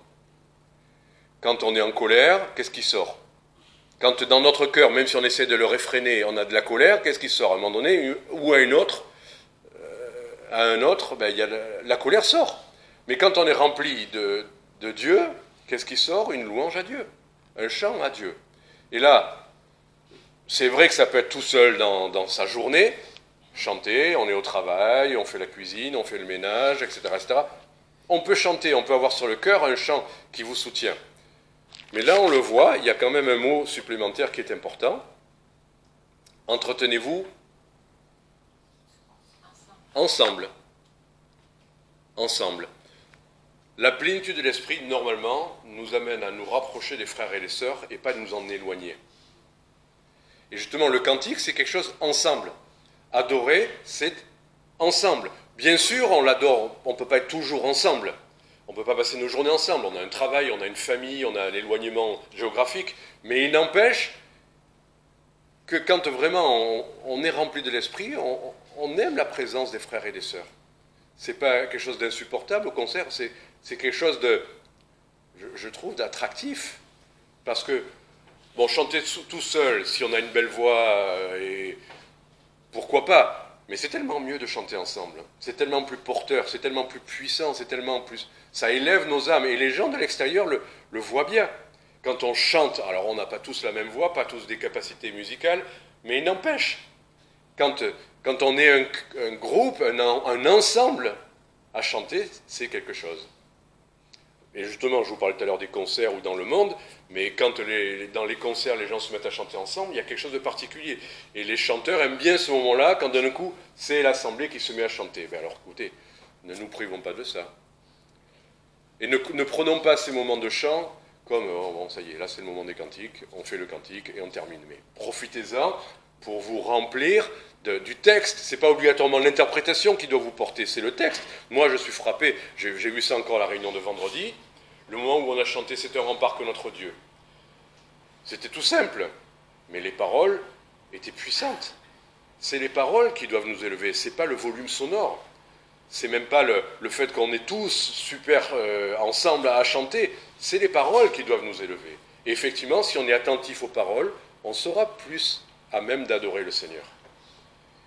Quand on est en colère, qu'est-ce qui sort? Quand dans notre cœur, même si on essaie de le réfréner, on a de la colère, qu'est-ce qui sort? À un moment donné, ou à un autre, la colère sort. Mais quand on est rempli de Dieu, qu'est-ce qui sort? Une louange à Dieu, un chant à Dieu. Et là, c'est vrai que ça peut être tout seul dans sa journée, chanter, on est au travail, on fait la cuisine, on fait le ménage, etc., etc. On peut chanter, on peut avoir sur le cœur un chant qui vous soutient. Mais là, on le voit, il y a quand même un mot supplémentaire qui est important. Entretenez-vous ensemble. Ensemble. La plénitude de l'esprit, normalement, nous amène à nous rapprocher des frères et des sœurs et pas de nous en éloigner. Et justement, le cantique, c'est quelque chose ensemble. Adorer, c'est ensemble. Bien sûr, on l'adore, on ne peut pas être toujours ensemble. On ne peut pas passer nos journées ensemble. On a un travail, on a une famille, on a l'éloignement géographique. Mais il n'empêche que quand vraiment on est rempli de l'esprit, on aime la présence des frères et des sœurs. Ce n'est pas quelque chose d'insupportable, au contraire, c'est quelque chose de, je trouve, d'attractif. Parce que, bon, chanter tout seul, si on a une belle voix, et pourquoi pas, mais c'est tellement mieux de chanter ensemble. C'est tellement plus porteur, c'est tellement plus puissant, c'est tellement plus... Ça élève nos âmes, et les gens de l'extérieur le voient bien. Quand on chante, alors on n'a pas tous la même voix, pas tous des capacités musicales, mais il n'empêche, quand on est un groupe, un ensemble à chanter, c'est quelque chose. Et justement, je vous parlais tout à l'heure des concerts ou dans le monde, mais quand dans les concerts, les gens se mettent à chanter ensemble, il y a quelque chose de particulier. Et les chanteurs aiment bien ce moment-là, quand d'un coup, c'est l'assemblée qui se met à chanter. Ben alors écoutez, ne nous privons pas de ça. Et ne prenons pas ces moments de chant comme, oh bon, ça y est, là c'est le moment des cantiques, on fait le cantique et on termine. Mais profitez-en pour vous remplir du texte. Ce n'est pas obligatoirement l'interprétation qui doit vous porter, c'est le texte. Moi je suis frappé, j'ai vu ça encore à la réunion de vendredi, le moment où on a chanté « C'est un rempart que notre Dieu ». C'était tout simple, mais les paroles étaient puissantes. C'est les paroles qui doivent nous élever, ce n'est pas le volume sonore. C'est même pas le fait qu'on est tous super ensemble à chanter, c'est les paroles qui doivent nous élever. Et effectivement, si on est attentif aux paroles, on sera plus à même d'adorer le Seigneur.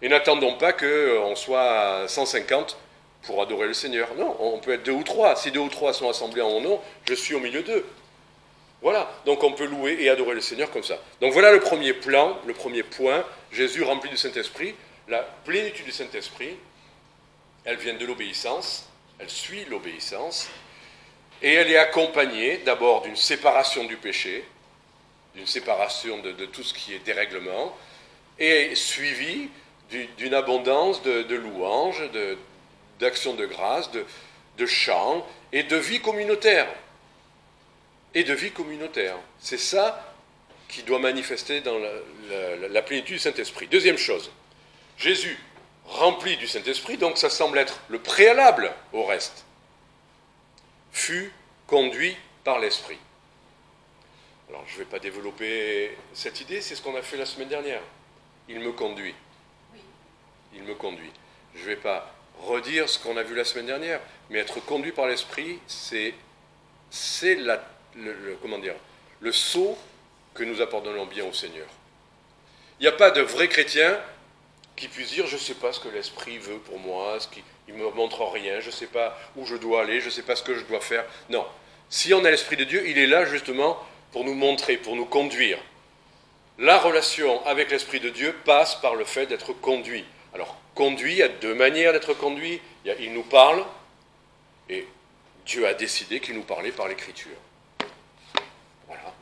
Et n'attendons pas qu'on soit 150 pour adorer le Seigneur. Non, on peut être 2 ou 3. Si 2 ou 3 sont assemblés en mon nom, je suis au milieu d'eux. Voilà, donc on peut louer et adorer le Seigneur comme ça. Donc voilà le premier plan, le premier point, Jésus rempli du Saint-Esprit, la plénitude du Saint-Esprit. Elle vient de l'obéissance, elle suit l'obéissance, et elle est accompagnée d'abord d'une séparation du péché, d'une séparation de tout ce qui est dérèglement, et suivie d'une abondance de louanges, d'actions de grâce, de chants et de vie communautaire. Et de vie communautaire. C'est ça qui doit manifester dans la plénitude du Saint-Esprit. Deuxième chose, Jésus rempli du Saint-Esprit, donc ça semble être le préalable au reste, fut conduit par l'Esprit. Alors je ne vais pas développer cette idée, c'est ce qu'on a fait la semaine dernière. Il me conduit. Il me conduit. Je ne vais pas redire ce qu'on a vu la semaine dernière, mais être conduit par l'Esprit, c'est le sceau que nous apportons bien au Seigneur. Il n'y a pas de vrai chrétien qui puisse dire « je ne sais pas ce que l'Esprit veut pour moi, il ne me montre rien, je ne sais pas où je dois aller, je ne sais pas ce que je dois faire ». Non, si on a l'Esprit de Dieu, il est là justement pour nous montrer, pour nous conduire. La relation avec l'Esprit de Dieu passe par le fait d'être conduit. Alors, conduit, il y a 2 manières d'être conduit. Il nous parle, et Dieu a décidé qu'il nous parlait par l'Écriture. Voilà,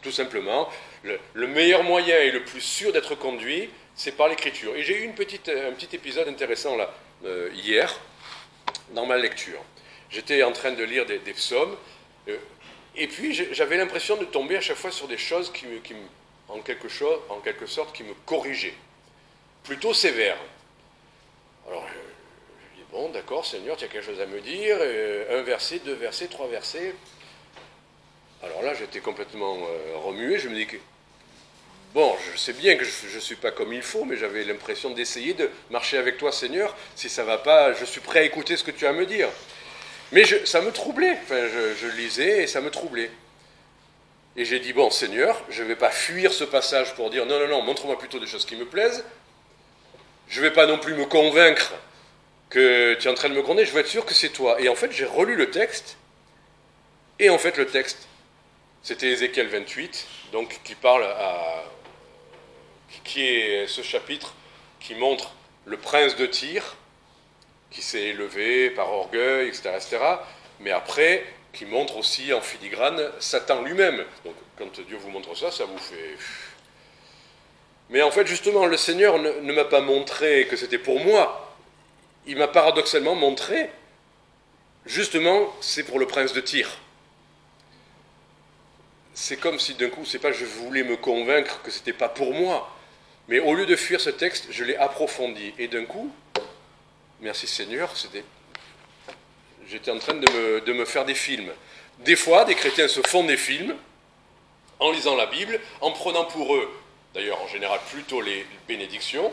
tout simplement, le meilleur moyen et le plus sûr d'être conduit, c'est par l'Écriture. Et j'ai eu un petit épisode intéressant là, hier, dans ma lecture. J'étais en train de lire des psaumes, et puis j'avais l'impression de tomber à chaque fois sur des choses qui en quelque sorte, qui me corrigeaient. Plutôt sévères. Alors, je dis, bon, d'accord, Seigneur, tu as quelque chose à me dire, 1 verset, 2 versets, 3 versets. Alors là, j'étais complètement remué, je me dis que bon, je sais bien que je ne suis pas comme il faut, mais j'avais l'impression d'essayer de marcher avec toi, Seigneur. Si ça ne va pas, je suis prêt à écouter ce que tu as à me dire. Mais ça me troublait. Enfin, je lisais et ça me troublait. Et j'ai dit, bon, Seigneur, je ne vais pas fuir ce passage pour dire, non, montre-moi plutôt des choses qui me plaisent. Je ne vais pas non plus me convaincre que tu es en train de me gronder, je veux être sûr que c'est toi. Et en fait, j'ai relu le texte. Et en fait, le texte, c'était Ézéchiel 28, donc qui parle qui est ce chapitre qui montre le prince de Tyr, qui s'est élevé par orgueil, etc., mais après, qui montre aussi en filigrane Satan lui-même. Donc, quand Dieu vous montre ça, ça vous fait... Mais en fait, justement, le Seigneur ne m'a pas montré que c'était pour moi. Il m'a paradoxalement montré, justement, c'est pour le prince de Tyr. C'est comme si d'un coup, c'est pas je voulais me convaincre que c'était pas pour moi, Mais au lieu de fuir ce texte, je l'ai approfondi. Et d'un coup, merci Seigneur, j'étais en train de me faire des films. Des fois, des chrétiens se font des films en lisant la Bible, en prenant pour eux, d'ailleurs en général plutôt les bénédictions,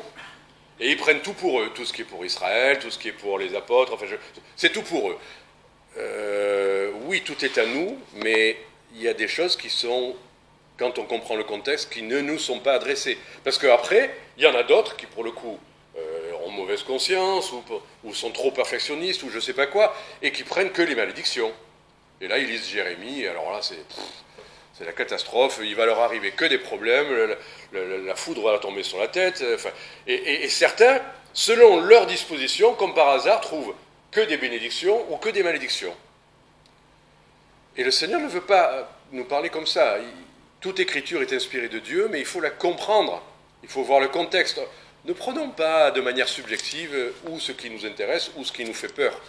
et ils prennent tout pour eux, tout ce qui est pour Israël, tout ce qui est pour les apôtres, enfin, c'est tout pour eux. Oui, tout est à nous, mais il y a des choses qui sont, quand on comprend le contexte, qui ne nous sont pas adressées. Parce qu'après, il y en a d'autres qui, pour le coup, ont mauvaise conscience, ou sont trop perfectionnistes, ou je ne sais pas quoi, et qui prennent que les malédictions. Et là, ils lisent Jérémie, et alors là, c'est la catastrophe, il va leur arriver que des problèmes, la foudre va leur tomber sur la tête, enfin, et certains, selon leur disposition, comme par hasard, trouvent que des bénédictions ou que des malédictions. Et le Seigneur ne veut pas nous parler comme ça. Toute écriture est inspirée de Dieu, mais il faut la comprendre, il faut voir le contexte. Ne prenons pas de manière subjective ou ce qui nous intéresse ou ce qui nous fait peur.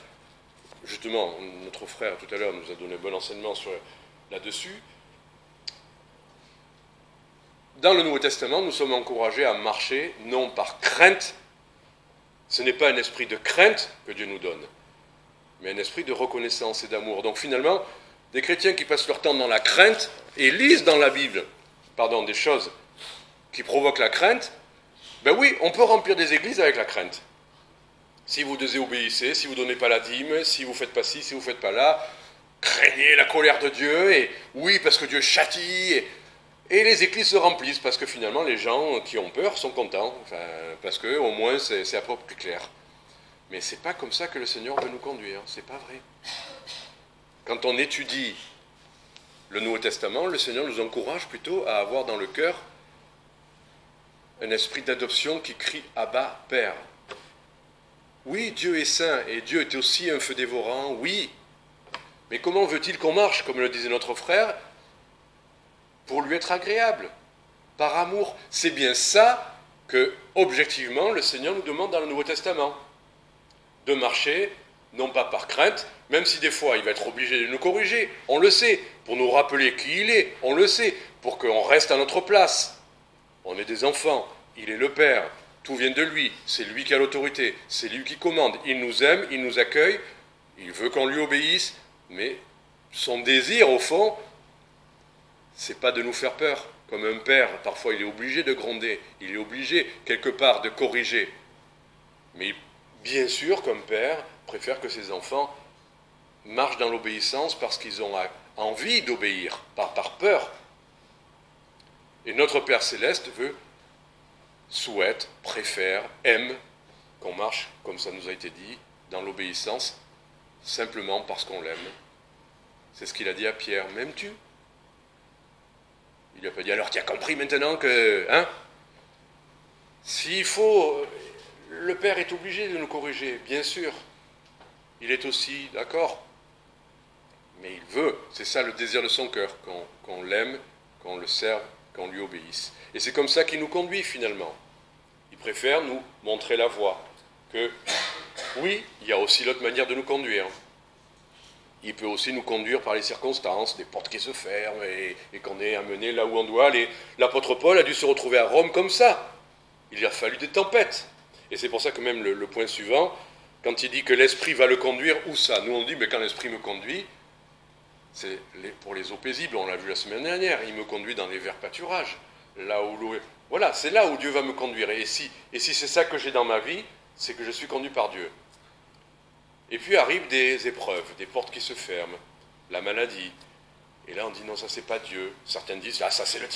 Justement, notre frère tout à l'heure nous a donné un bon enseignement là-dessus. Dans le Nouveau Testament, nous sommes encouragés à marcher non par crainte. Ce n'est pas un esprit de crainte que Dieu nous donne, mais un esprit de reconnaissance et d'amour. Donc finalement, des chrétiens qui passent leur temps dans la crainte et lisent dans la Bible, des choses qui provoquent la crainte, ben oui, on peut remplir des églises avec la crainte. Si vous désobéissez, si vous ne donnez pas la dîme, si vous ne faites pas ci, si vous ne faites pas là, craignez la colère de Dieu, et oui, parce que Dieu châtie, et les églises se remplissent, parce que finalement, les gens qui ont peur sont contents, parce qu'au moins, c'est à peu près clair. Mais ce n'est pas comme ça que le Seigneur veut nous conduire, ce n'est pas vrai. Quand on étudie le Nouveau Testament, le Seigneur nous encourage plutôt à avoir dans le cœur un esprit d'adoption qui crie « Abba, Père ». Oui, Dieu est saint, et Dieu est aussi un feu dévorant, oui. Mais comment veut-il qu'on marche, comme le disait notre frère, pour lui être agréable, par amour? C'est bien ça que, objectivement, le Seigneur nous demande dans le Nouveau Testament. De marcher, non pas par crainte, même si des fois il va être obligé de nous corriger, on le sait, pour nous rappeler qui il est, on le sait, pour qu'on reste à notre place. On est des enfants, il est le Père, tout vient de lui, c'est lui qui a l'autorité, c'est lui qui commande, il nous aime, il nous accueille, il veut qu'on lui obéisse, mais son désir, au fond, c'est pas de nous faire peur. Comme un père, parfois il est obligé de gronder, il est obligé quelque part de corriger. Mais bien sûr qu'un père préfère que ses enfants marchent dans l'obéissance parce qu'ils ont envie d'obéir, pas par peur. Et notre Père Céleste souhaite, préfère, aime qu'on marche, comme ça nous a été dit, dans l'obéissance, simplement parce qu'on l'aime. C'est ce qu'il a dit à Pierre. M'aimes-tu? Il n'a pas dit, alors tu as compris maintenant que... S'il faut... Le Père est obligé de nous corriger, bien sûr. Il est aussi d'accord. Mais il veut, c'est ça le désir de son cœur, qu'on l'aime, qu'on le serve, qu'on lui obéisse. Et c'est comme ça qu'il nous conduit finalement. Il préfère nous montrer la voie. Que, oui, il y a aussi l'autre manière de nous conduire. Il peut aussi nous conduire par les circonstances, des portes qui se ferment et qu'on est amené là où on doit aller. L'apôtre Paul a dû se retrouver à Rome comme ça. Il a fallu des tempêtes. Et c'est pour ça que même le point suivant, quand il dit que l'esprit va le conduire, où ça? Nous on dit, mais quand l'esprit me conduit, c'est pour les eaux paisibles, on l'a vu la semaine dernière, il me conduit dans les verts pâturages. Là où voilà, c'est là où Dieu va me conduire. Et si c'est ça que j'ai dans ma vie, c'est que je suis conduit par Dieu. Et puis arrivent des épreuves, des portes qui se ferment, la maladie. Et là on dit, non, ça c'est pas Dieu. Certains disent, ah ça c'est le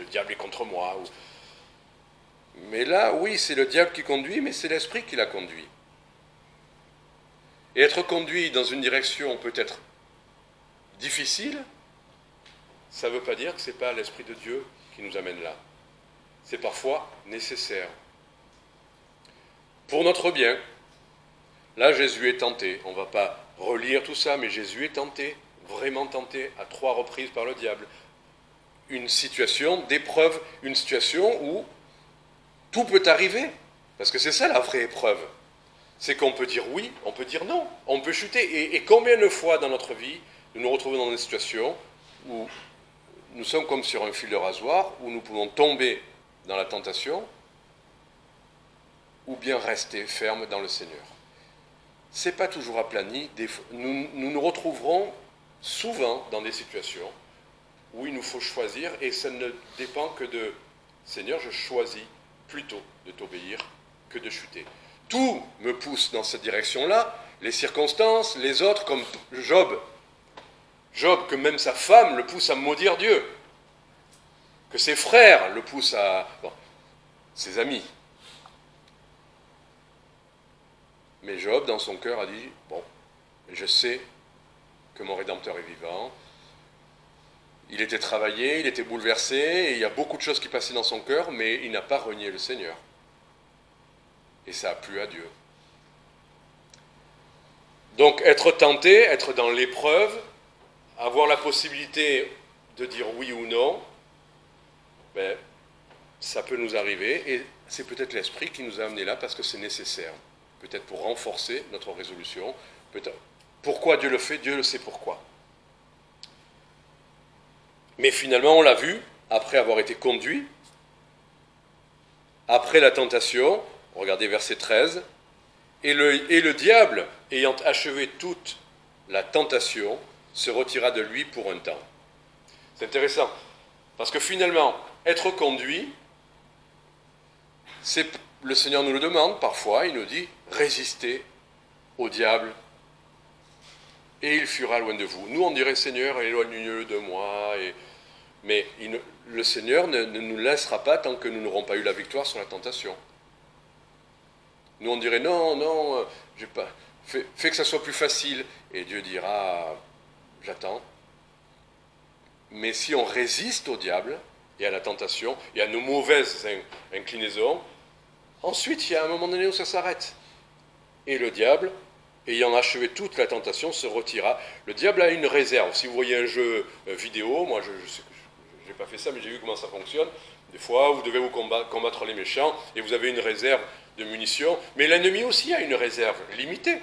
diable est contre moi. Mais là, oui, c'est le diable qui conduit, mais c'est l'esprit qui l'a conduit. Et être conduit dans une direction peut-être difficile, ça ne veut pas dire que ce n'est pas l'Esprit de Dieu qui nous amène là. C'est parfois nécessaire. Pour notre bien. Là, Jésus est tenté. On ne va pas relire tout ça, mais Jésus est tenté, vraiment tenté, à 3 reprises par le diable. Une situation d'épreuve, une situation où tout peut arriver. Parce que c'est ça la vraie épreuve. C'est qu'on peut dire oui, on peut dire non, on peut chuter. Et combien de fois dans notre vie, nous nous retrouvons dans des situations où nous sommes comme sur un fil de rasoir, où nous pouvons tomber dans la tentation, ou bien rester ferme dans le Seigneur. Ce n'est pas toujours aplani. Nous nous retrouverons souvent dans des situations où il nous faut choisir, et ça ne dépend que de « Seigneur, je choisis plutôt de t'obéir que de chuter ». Tout me pousse dans cette direction-là, les circonstances, les autres, comme Job. Job, que même sa femme le pousse à maudire Dieu, que ses frères le poussent à... Bon, ses amis. Mais Job, dans son cœur, a dit, bon, je sais que mon Rédempteur est vivant. Il était travaillé, il était bouleversé, et il y a beaucoup de choses qui passaient dans son cœur, mais il n'a pas renié le Seigneur. Et ça a plu à Dieu. Donc, être tenté, être dans l'épreuve, avoir la possibilité de dire oui ou non, ben, ça peut nous arriver, et c'est peut-être l'Esprit qui nous a amenés là parce que c'est nécessaire. Peut-être pour renforcer notre résolution. Peut-être. Pourquoi Dieu le fait? Dieu le sait pourquoi. Mais finalement, on l'a vu, après avoir été conduit, après la tentation, regardez verset 13, et le diable, ayant achevé toute la tentation, se retira de lui pour un temps. C'est intéressant, parce que finalement, être conduit, le Seigneur nous le demande parfois, il nous dit, résistez au diable, et il fuira loin de vous. Nous, on dirait, Seigneur, éloigne-le de moi, mais le Seigneur ne nous laissera pas tant que nous n'aurons pas eu la victoire sur la tentation. Nous, on dirait, non, fais que ça soit plus facile. Et Dieu dira, j'attends. Mais si on résiste au diable et à la tentation et à nos mauvaises inclinaisons, ensuite, il y a un moment donné où ça s'arrête. Et le diable, ayant achevé toute la tentation, se retira. Le diable a une réserve. Si vous voyez un jeu vidéo, moi je sais que je n'ai pas fait ça, mais j'ai vu comment ça fonctionne. Des fois, vous devez vous combattre les méchants et vous avez une réserve de munitions. Mais l'ennemi aussi a une réserve limitée.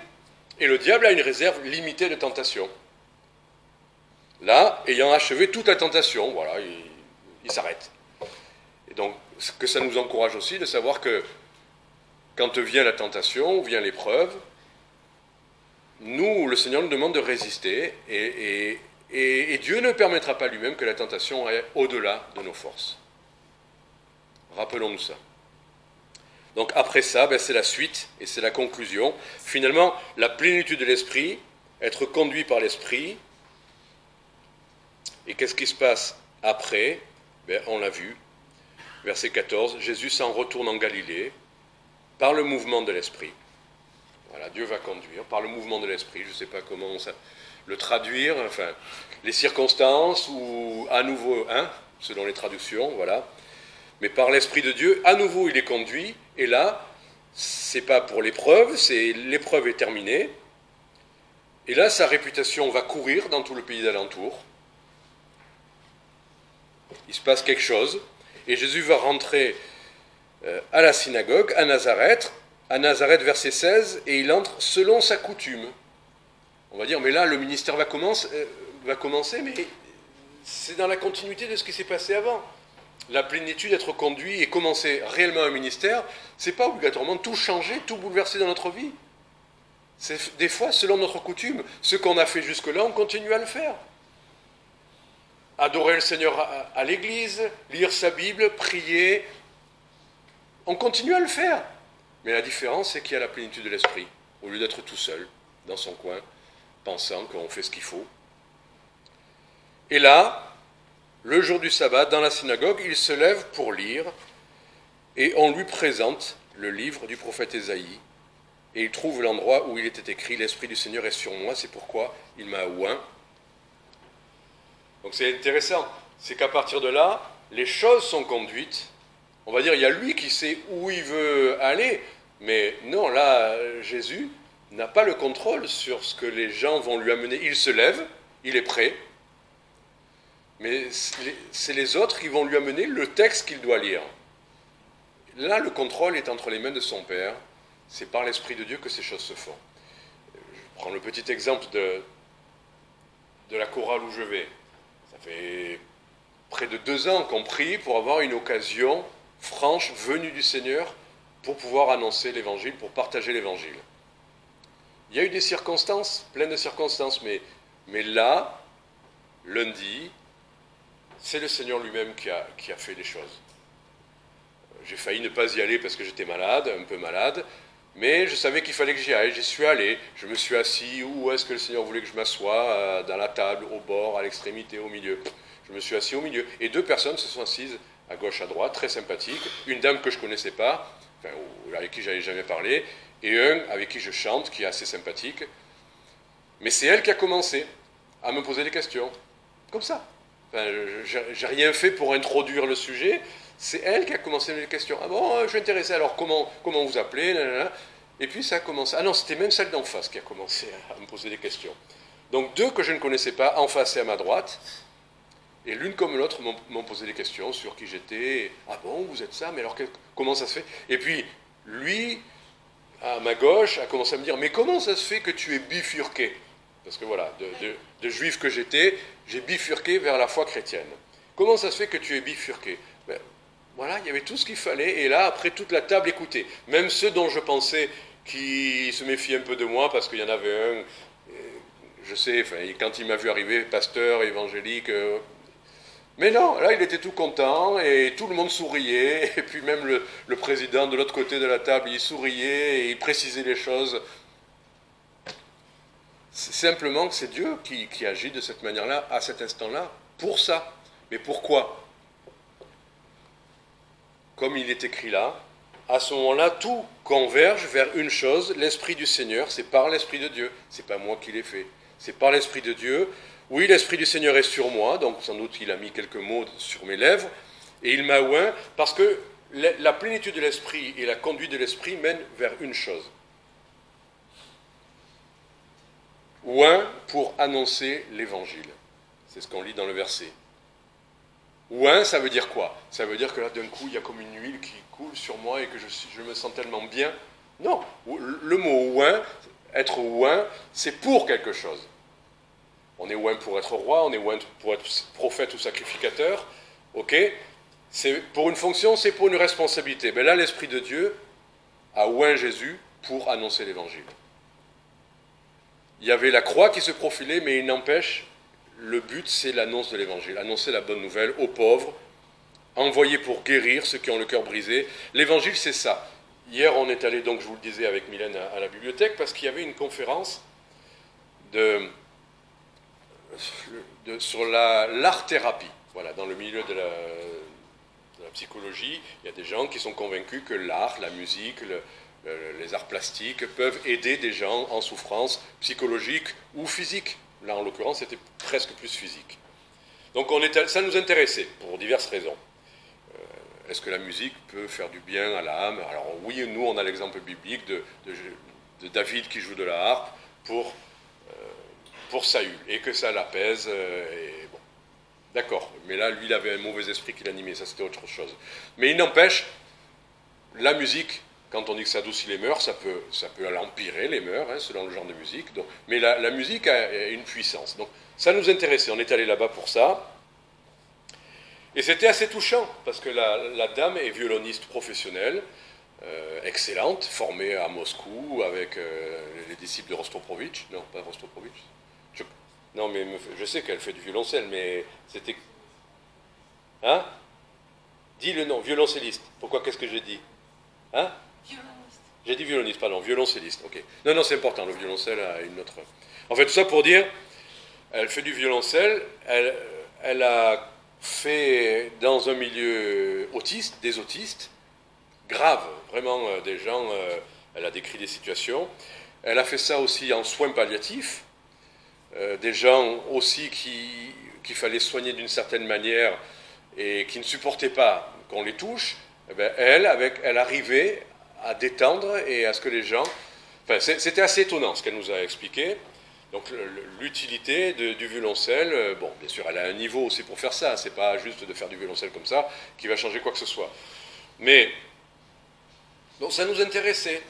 Et le diable a une réserve limitée de tentation. Là, ayant achevé toute la tentation, voilà, il s'arrête. Et donc, que ça nous encourage aussi de savoir que quand vient la tentation, vient l'épreuve, nous, le Seigneur nous demande de résister et Dieu ne permettra pas lui-même que la tentation aille au-delà de nos forces. Rappelons-nous ça. Donc après ça, c'est la suite et c'est la conclusion. Finalement, la plénitude de l'Esprit, être conduit par l'Esprit. Et qu'est-ce qui se passe après? On l'a vu. Verset 14, Jésus s'en retourne en Galilée par le mouvement de l'Esprit. Voilà, Dieu va conduire par le mouvement de l'Esprit. Je ne sais pas comment le traduire, enfin, les circonstances ou à nouveau, selon les traductions, voilà. Mais par l'Esprit de Dieu, à nouveau, il est conduit. Et là, c'est pas pour l'épreuve, l'épreuve est terminée. Et là, sa réputation va courir dans tout le pays d'alentour. Il se passe quelque chose. Et Jésus va rentrer à la synagogue, à Nazareth, verset 16, et il entre selon sa coutume. On va dire, mais là, le ministère va commencer, mais c'est dans la continuité de ce qui s'est passé avant. La plénitude d'être conduit et commencer réellement un ministère, c'est pas obligatoirement tout changer, tout bouleverser dans notre vie. C'est des fois selon notre coutume. Ce qu'on a fait jusque-là, on continue à le faire. Adorer le Seigneur à l'église, lire sa Bible, prier, on continue à le faire. Mais la différence, c'est qu'il y a la plénitude de l'Esprit, au lieu d'être tout seul, dans son coin, pensant qu'on fait ce qu'il faut. Et là, le jour du sabbat, dans la synagogue, il se lève pour lire, et on lui présente le livre du prophète Ésaïe, et il trouve l'endroit où il était écrit « L'Esprit du Seigneur est sur moi, c'est pourquoi il m'a oint ». Donc c'est intéressant, c'est qu'à partir de là, les choses sont conduites. On va dire, il y a lui qui sait où il veut aller, mais non, là, Jésus n'a pas le contrôle sur ce que les gens vont lui amener. Il se lève, il est prêt, mais c'est les autres qui vont lui amener le texte qu'il doit lire. Là, le contrôle est entre les mains de son Père. C'est par l'Esprit de Dieu que ces choses se font. Je prends le petit exemple de la chorale où je vais. Ça fait près de 2 ans qu'on prie pour avoir une occasion franche, venue du Seigneur, pour pouvoir annoncer l'évangile, pour partager l'évangile. Il y a eu des circonstances, plein de circonstances, mais là, lundi, c'est le Seigneur lui-même qui a fait les choses. J'ai failli ne pas y aller parce que j'étais malade, un peu malade, mais je savais qu'il fallait que j'y aille, j'y suis allé, je me suis assis, où est-ce que le Seigneur voulait que je m'assoie, dans la table, au bord, à l'extrémité, au milieu. Je me suis assis au milieu, et 2 personnes se sont assises à gauche, à droite, très sympathiques, une dame que je ne connaissais pas, enfin, avec qui je n'avais jamais parlé, et un avec qui je chante, qui est assez sympathique. Mais c'est elle qui a commencé à me poser des questions, comme ça. Enfin, j'ai rien fait pour introduire le sujet, c'est elle qui a commencé les questions. Ah bon, je suis intéressé, alors comment vous appelez, nanana. Et puis ça a commencé. Ah non, c'était même celle d'en face qui a commencé à me poser des questions. Donc 2 que je ne connaissais pas, en face et à ma droite, et l'une comme l'autre m'ont posé des questions sur qui j'étais. Ah bon, vous êtes ça, mais alors comment ça se fait? Et puis lui, à ma gauche, a commencé à me dire, mais comment ça se fait que tu es bifurqué? Parce que voilà, de juif que j'étais, j'ai bifurqué vers la foi chrétienne. Comment ça se fait que tu es bifurqué? Ben, voilà, il y avait tout ce qu'il fallait, et là, après, toute la table écoutait. Même ceux dont je pensais qui se méfiaient un peu de moi, parce qu'il y en avait un, je sais, enfin, quand il m'a vu arriver, pasteur, évangélique, mais non, là, il était tout content, et tout le monde souriait, et puis même le président de l'autre côté de la table, il souriait, et il précisait les choses. C'est simplement que c'est Dieu qui agit de cette manière-là, à cet instant-là, pour ça. Mais pourquoi? Comme il est écrit là, à ce moment-là, tout converge vers une chose, l'Esprit du Seigneur, c'est par l'Esprit de Dieu. C'est pas moi qui l'ai fait, c'est par l'Esprit de Dieu. Oui, l'Esprit du Seigneur est sur moi, donc sans doute il a mis quelques mots sur mes lèvres, et il m'a oint, parce que la plénitude de l'Esprit et la conduite de l'Esprit mènent vers une chose. Oint pour annoncer l'Évangile. C'est ce qu'on lit dans le verset. Oint, ça veut dire quoi? Ça veut dire que là, d'un coup, il y a comme une huile qui coule sur moi et que je me sens tellement bien. Non, le mot oint, être oint, c'est pour quelque chose. On est oint pour être roi, on est oint pour être prophète ou sacrificateur. Ok? C'est pour une fonction, c'est pour une responsabilité. Mais là, l'Esprit de Dieu a oint Jésus pour annoncer l'Évangile. Il y avait la croix qui se profilait, mais il n'empêche, le but c'est l'annonce de l'Évangile, annoncer la bonne nouvelle aux pauvres, envoyer pour guérir ceux qui ont le cœur brisé. L'Évangile c'est ça. Hier on est allé, donc je vous le disais avec Mylène à la bibliothèque, parce qu'il y avait une conférence sur l'art-thérapie. Voilà, dans le milieu de la psychologie, il y a des gens qui sont convaincus que l'art, la musique, les arts plastiques peuvent aider des gens en souffrance psychologique ou physique. Là, en l'occurrence, c'était presque plus physique. Donc, ça nous intéressait, pour diverses raisons. Est-ce que la musique peut faire du bien à l'âme? Alors oui, nous, on a l'exemple biblique de David qui joue de la harpe pour Saül, et que ça l'apaise. Bon. D'accord, mais là, lui, il avait un mauvais esprit qui l'animait, ça c'était autre chose. Mais il n'empêche, la musique, quand on dit que ça adoucit les mœurs, ça peut l'empirer, les mœurs, hein, selon le genre de musique. Donc, mais la musique a une puissance. Donc, ça nous intéressait. On est allé là-bas pour ça. Et c'était assez touchant, parce que la dame est violoniste professionnelle, excellente, formée à Moscou, avec les disciples de Rostropovitch. Non, pas Rostropovitch. Non, mais je sais qu'elle fait du violoncelle, mais c'était... Hein? Dis le nom, violoncelliste. Pourquoi, qu'est-ce que j'ai dit? Hein? Violoniste. J'ai dit violoniste, pardon, violoncelliste, ok. Non, c'est important, le violoncelle a une autre... En fait, tout ça pour dire, elle fait du violoncelle, elle a fait dans un milieu autiste, des autistes, graves, vraiment des gens, elle a décrit des situations. Elle a fait ça aussi en soins palliatifs, des gens aussi qu'il fallait soigner d'une certaine manière et qui ne supportaient pas qu'on les touche. Eh bien, elle arrivait à détendre et à ce que les gens... Enfin, c'était assez étonnant ce qu'elle nous a expliqué. Donc l'utilité du violoncelle, bon, bien sûr, elle a un niveau aussi pour faire ça. C'est pas juste de faire du violoncelle comme ça qui va changer quoi que ce soit. Mais donc ça nous intéressait.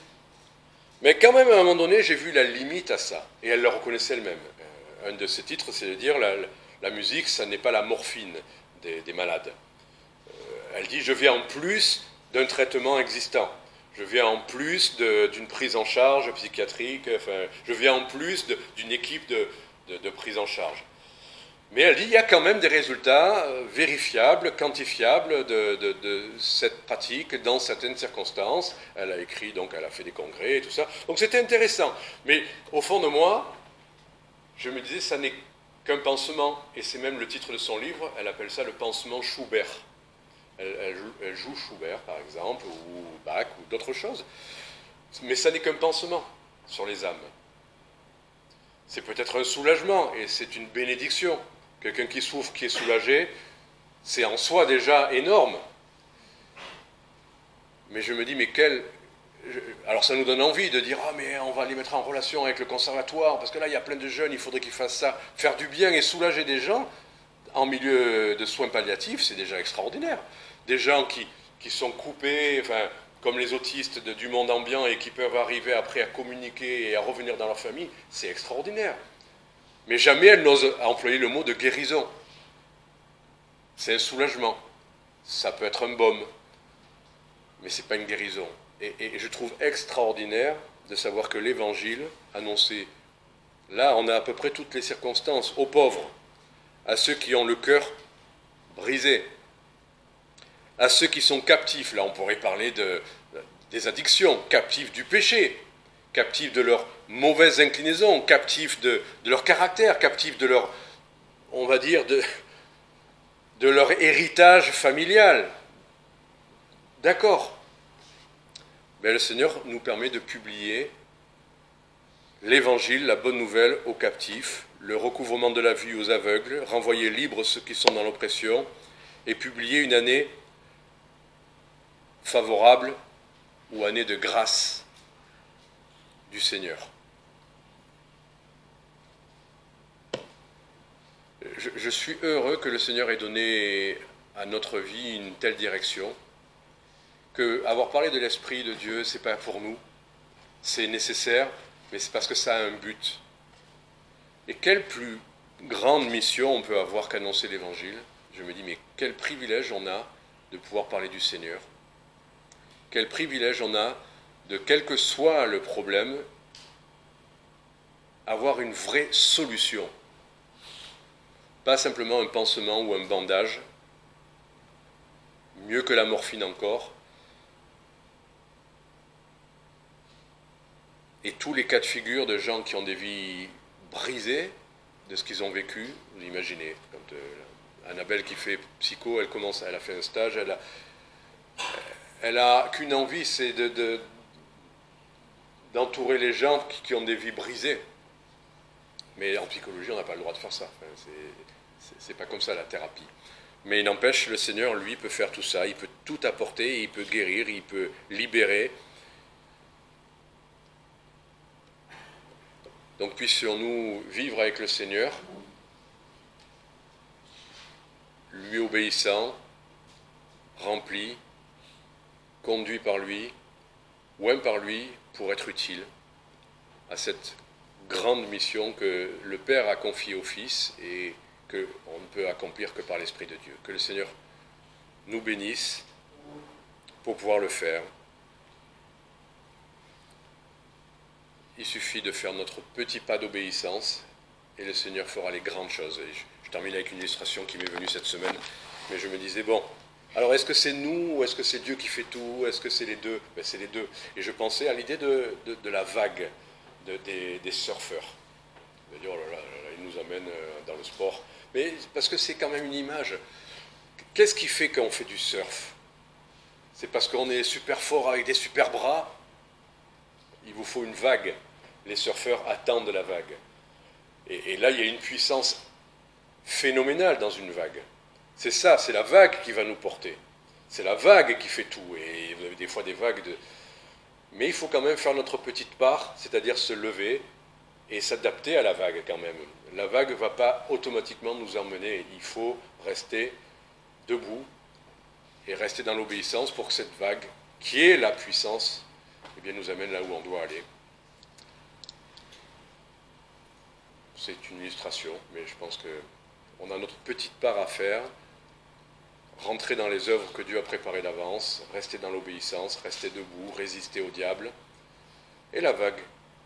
Mais quand même, à un moment donné, j'ai vu la limite à ça. Et elle le reconnaissait elle-même. Un de ses titres, c'est de dire la musique, ça n'est pas la morphine des malades. Elle dit, je viens en plus d'un traitement existant. Je viens en plus d'une prise en charge psychiatrique, enfin, je viens en plus d'une équipe de prise en charge. Mais elle dit qu'il y a quand même des résultats vérifiables, quantifiables de cette pratique dans certaines circonstances. Elle a écrit, donc elle a fait des congrès et tout ça. Donc c'était intéressant. Mais au fond de moi, je me disais, ça n'est qu'un pansement. Et c'est même le titre de son livre, elle appelle ça le pansement Schubert. Elle joue Schubert, par exemple, ou Bach, ou d'autres choses. Mais ça n'est qu'un pansement sur les âmes. C'est peut-être un soulagement, et c'est une bénédiction. Quelqu'un qui souffre, qui est soulagé, c'est en soi déjà énorme. Mais je me dis, mais quel... Alors ça nous donne envie de dire, ah mais on va les mettre en relation avec le conservatoire, parce que là il y a plein de jeunes, il faudrait qu'ils fassent ça. Faire du bien et soulager des gens en milieu de soins palliatifs, c'est déjà extraordinaire. Des gens qui sont coupés, enfin, comme les autistes du monde ambiant et qui peuvent arriver après à communiquer et à revenir dans leur famille, c'est extraordinaire. Mais jamais elle n'ose employer le mot de guérison. C'est un soulagement. Ça peut être un baume. Mais ce n'est pas une guérison. Et je trouve extraordinaire de savoir que l'Évangile annoncé, là on a à peu près toutes les circonstances, aux pauvres, à ceux qui ont le cœur brisé, à ceux qui sont captifs, là on pourrait parler des addictions, captifs du péché, captifs de leurs mauvaises inclinaisons, captifs de leur caractère, captifs de leur, on va dire, de leur héritage familial. D'accord. Mais le Seigneur nous permet de publier l'Évangile, la bonne nouvelle aux captifs, le recouvrement de la vue aux aveugles, renvoyer libres ceux qui sont dans l'oppression, et publier une année favorable ou année de grâce du Seigneur. Je suis heureux que le Seigneur ait donné à notre vie une telle direction, que avoir parlé de l'Esprit de Dieu, c'est pas pour nous, c'est nécessaire, mais c'est parce que ça a un but. Et quelle plus grande mission on peut avoir qu'annoncer l'Évangile? Je me dis, mais quel privilège on a de pouvoir parler du Seigneur. Quel privilège on a de, quel que soit le problème, avoir une vraie solution. Pas simplement un pansement ou un bandage, mieux que la morphine encore. Et tous les cas de figure de gens qui ont des vies brisées de ce qu'ils ont vécu, vous imaginez, quand Annabelle qui fait psycho, elle a fait un stage, elle a qu'une envie, c'est d'entourer les gens qui ont des vies brisées. Mais en psychologie, on n'a pas le droit de faire ça. Enfin, c'est pas comme ça la thérapie. Mais il n'empêche, le Seigneur, lui, peut faire tout ça. Il peut tout apporter, il peut guérir, il peut libérer. Donc puissions-nous vivre avec le Seigneur, lui obéissant, rempli, conduit par lui, oint par lui, pour être utile à cette grande mission que le Père a confiée au Fils et qu'on ne peut accomplir que par l'Esprit de Dieu. Que le Seigneur nous bénisse pour pouvoir le faire. Il suffit de faire notre petit pas d'obéissance et le Seigneur fera les grandes choses. Et je termine avec une illustration qui m'est venue cette semaine, mais je me disais, bon, alors est-ce que c'est nous ou est-ce que c'est Dieu qui fait tout? Est-ce que c'est les deux? Ben, c'est les deux. Et je pensais à l'idée de la vague des surfeurs. Je me dis, oh là là, ils nous amènent dans le sport. Mais parce que c'est quand même une image. Qu'est-ce qui fait qu'on fait du surf? C'est parce qu'on est super fort avec des super bras? Il vous faut une vague. Les surfeurs attendent la vague. Et là, il y a une puissance phénoménale dans une vague. C'est ça, c'est la vague qui va nous porter. C'est la vague qui fait tout. Et vous avez des fois des vagues de... Mais il faut quand même faire notre petite part, c'est-à-dire se lever et s'adapter à la vague quand même. La vague ne va pas automatiquement nous emmener. Il faut rester debout et rester dans l'obéissance pour que cette vague, qui est la puissance, eh bien, nous amène là où on doit aller. C'est une illustration, mais je pense qu'on a notre petite part à faire, rentrer dans les œuvres que Dieu a préparées d'avance, rester dans l'obéissance, rester debout, résister au diable. Et la vague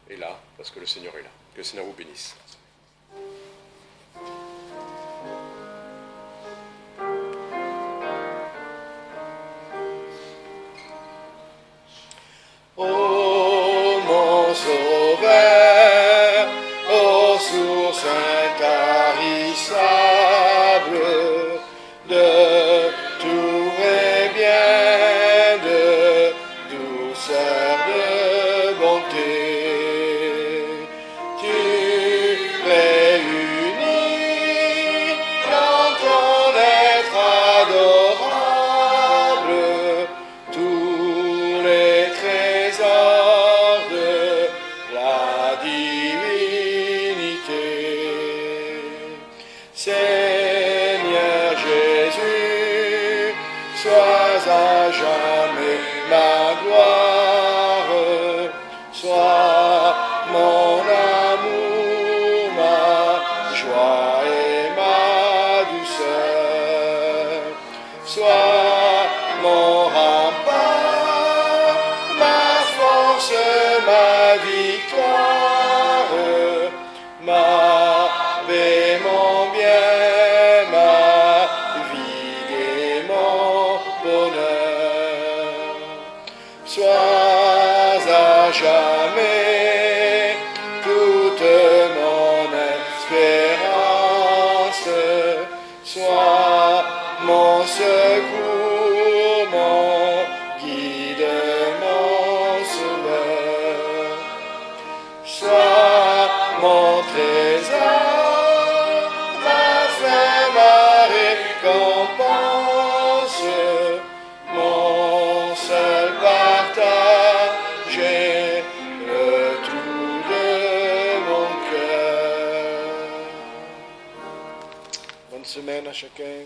est là, parce que le Seigneur est là. Que le Seigneur vous bénisse. Ô mon Sauveur, ô source intarissable de tout vrai bien, de douceur, de bonté, tu réunis dans ton être adorable tous les trésors de la divinité. Seigneur Jésus, sois à jamais ma gloire, sois mon amour, ma joie et ma douceur, sois mon rempart, ma force, ma victoire, ma paix, mon bien, ma vie et mon bonheur. Sois à jamais toute mon espérance, sois mon secours, mon guide, mon sauveur. Sois mon trésor, ma fin, ma récompense, mon seul partage et le tout de mon cœur. Bonne semaine à chacun.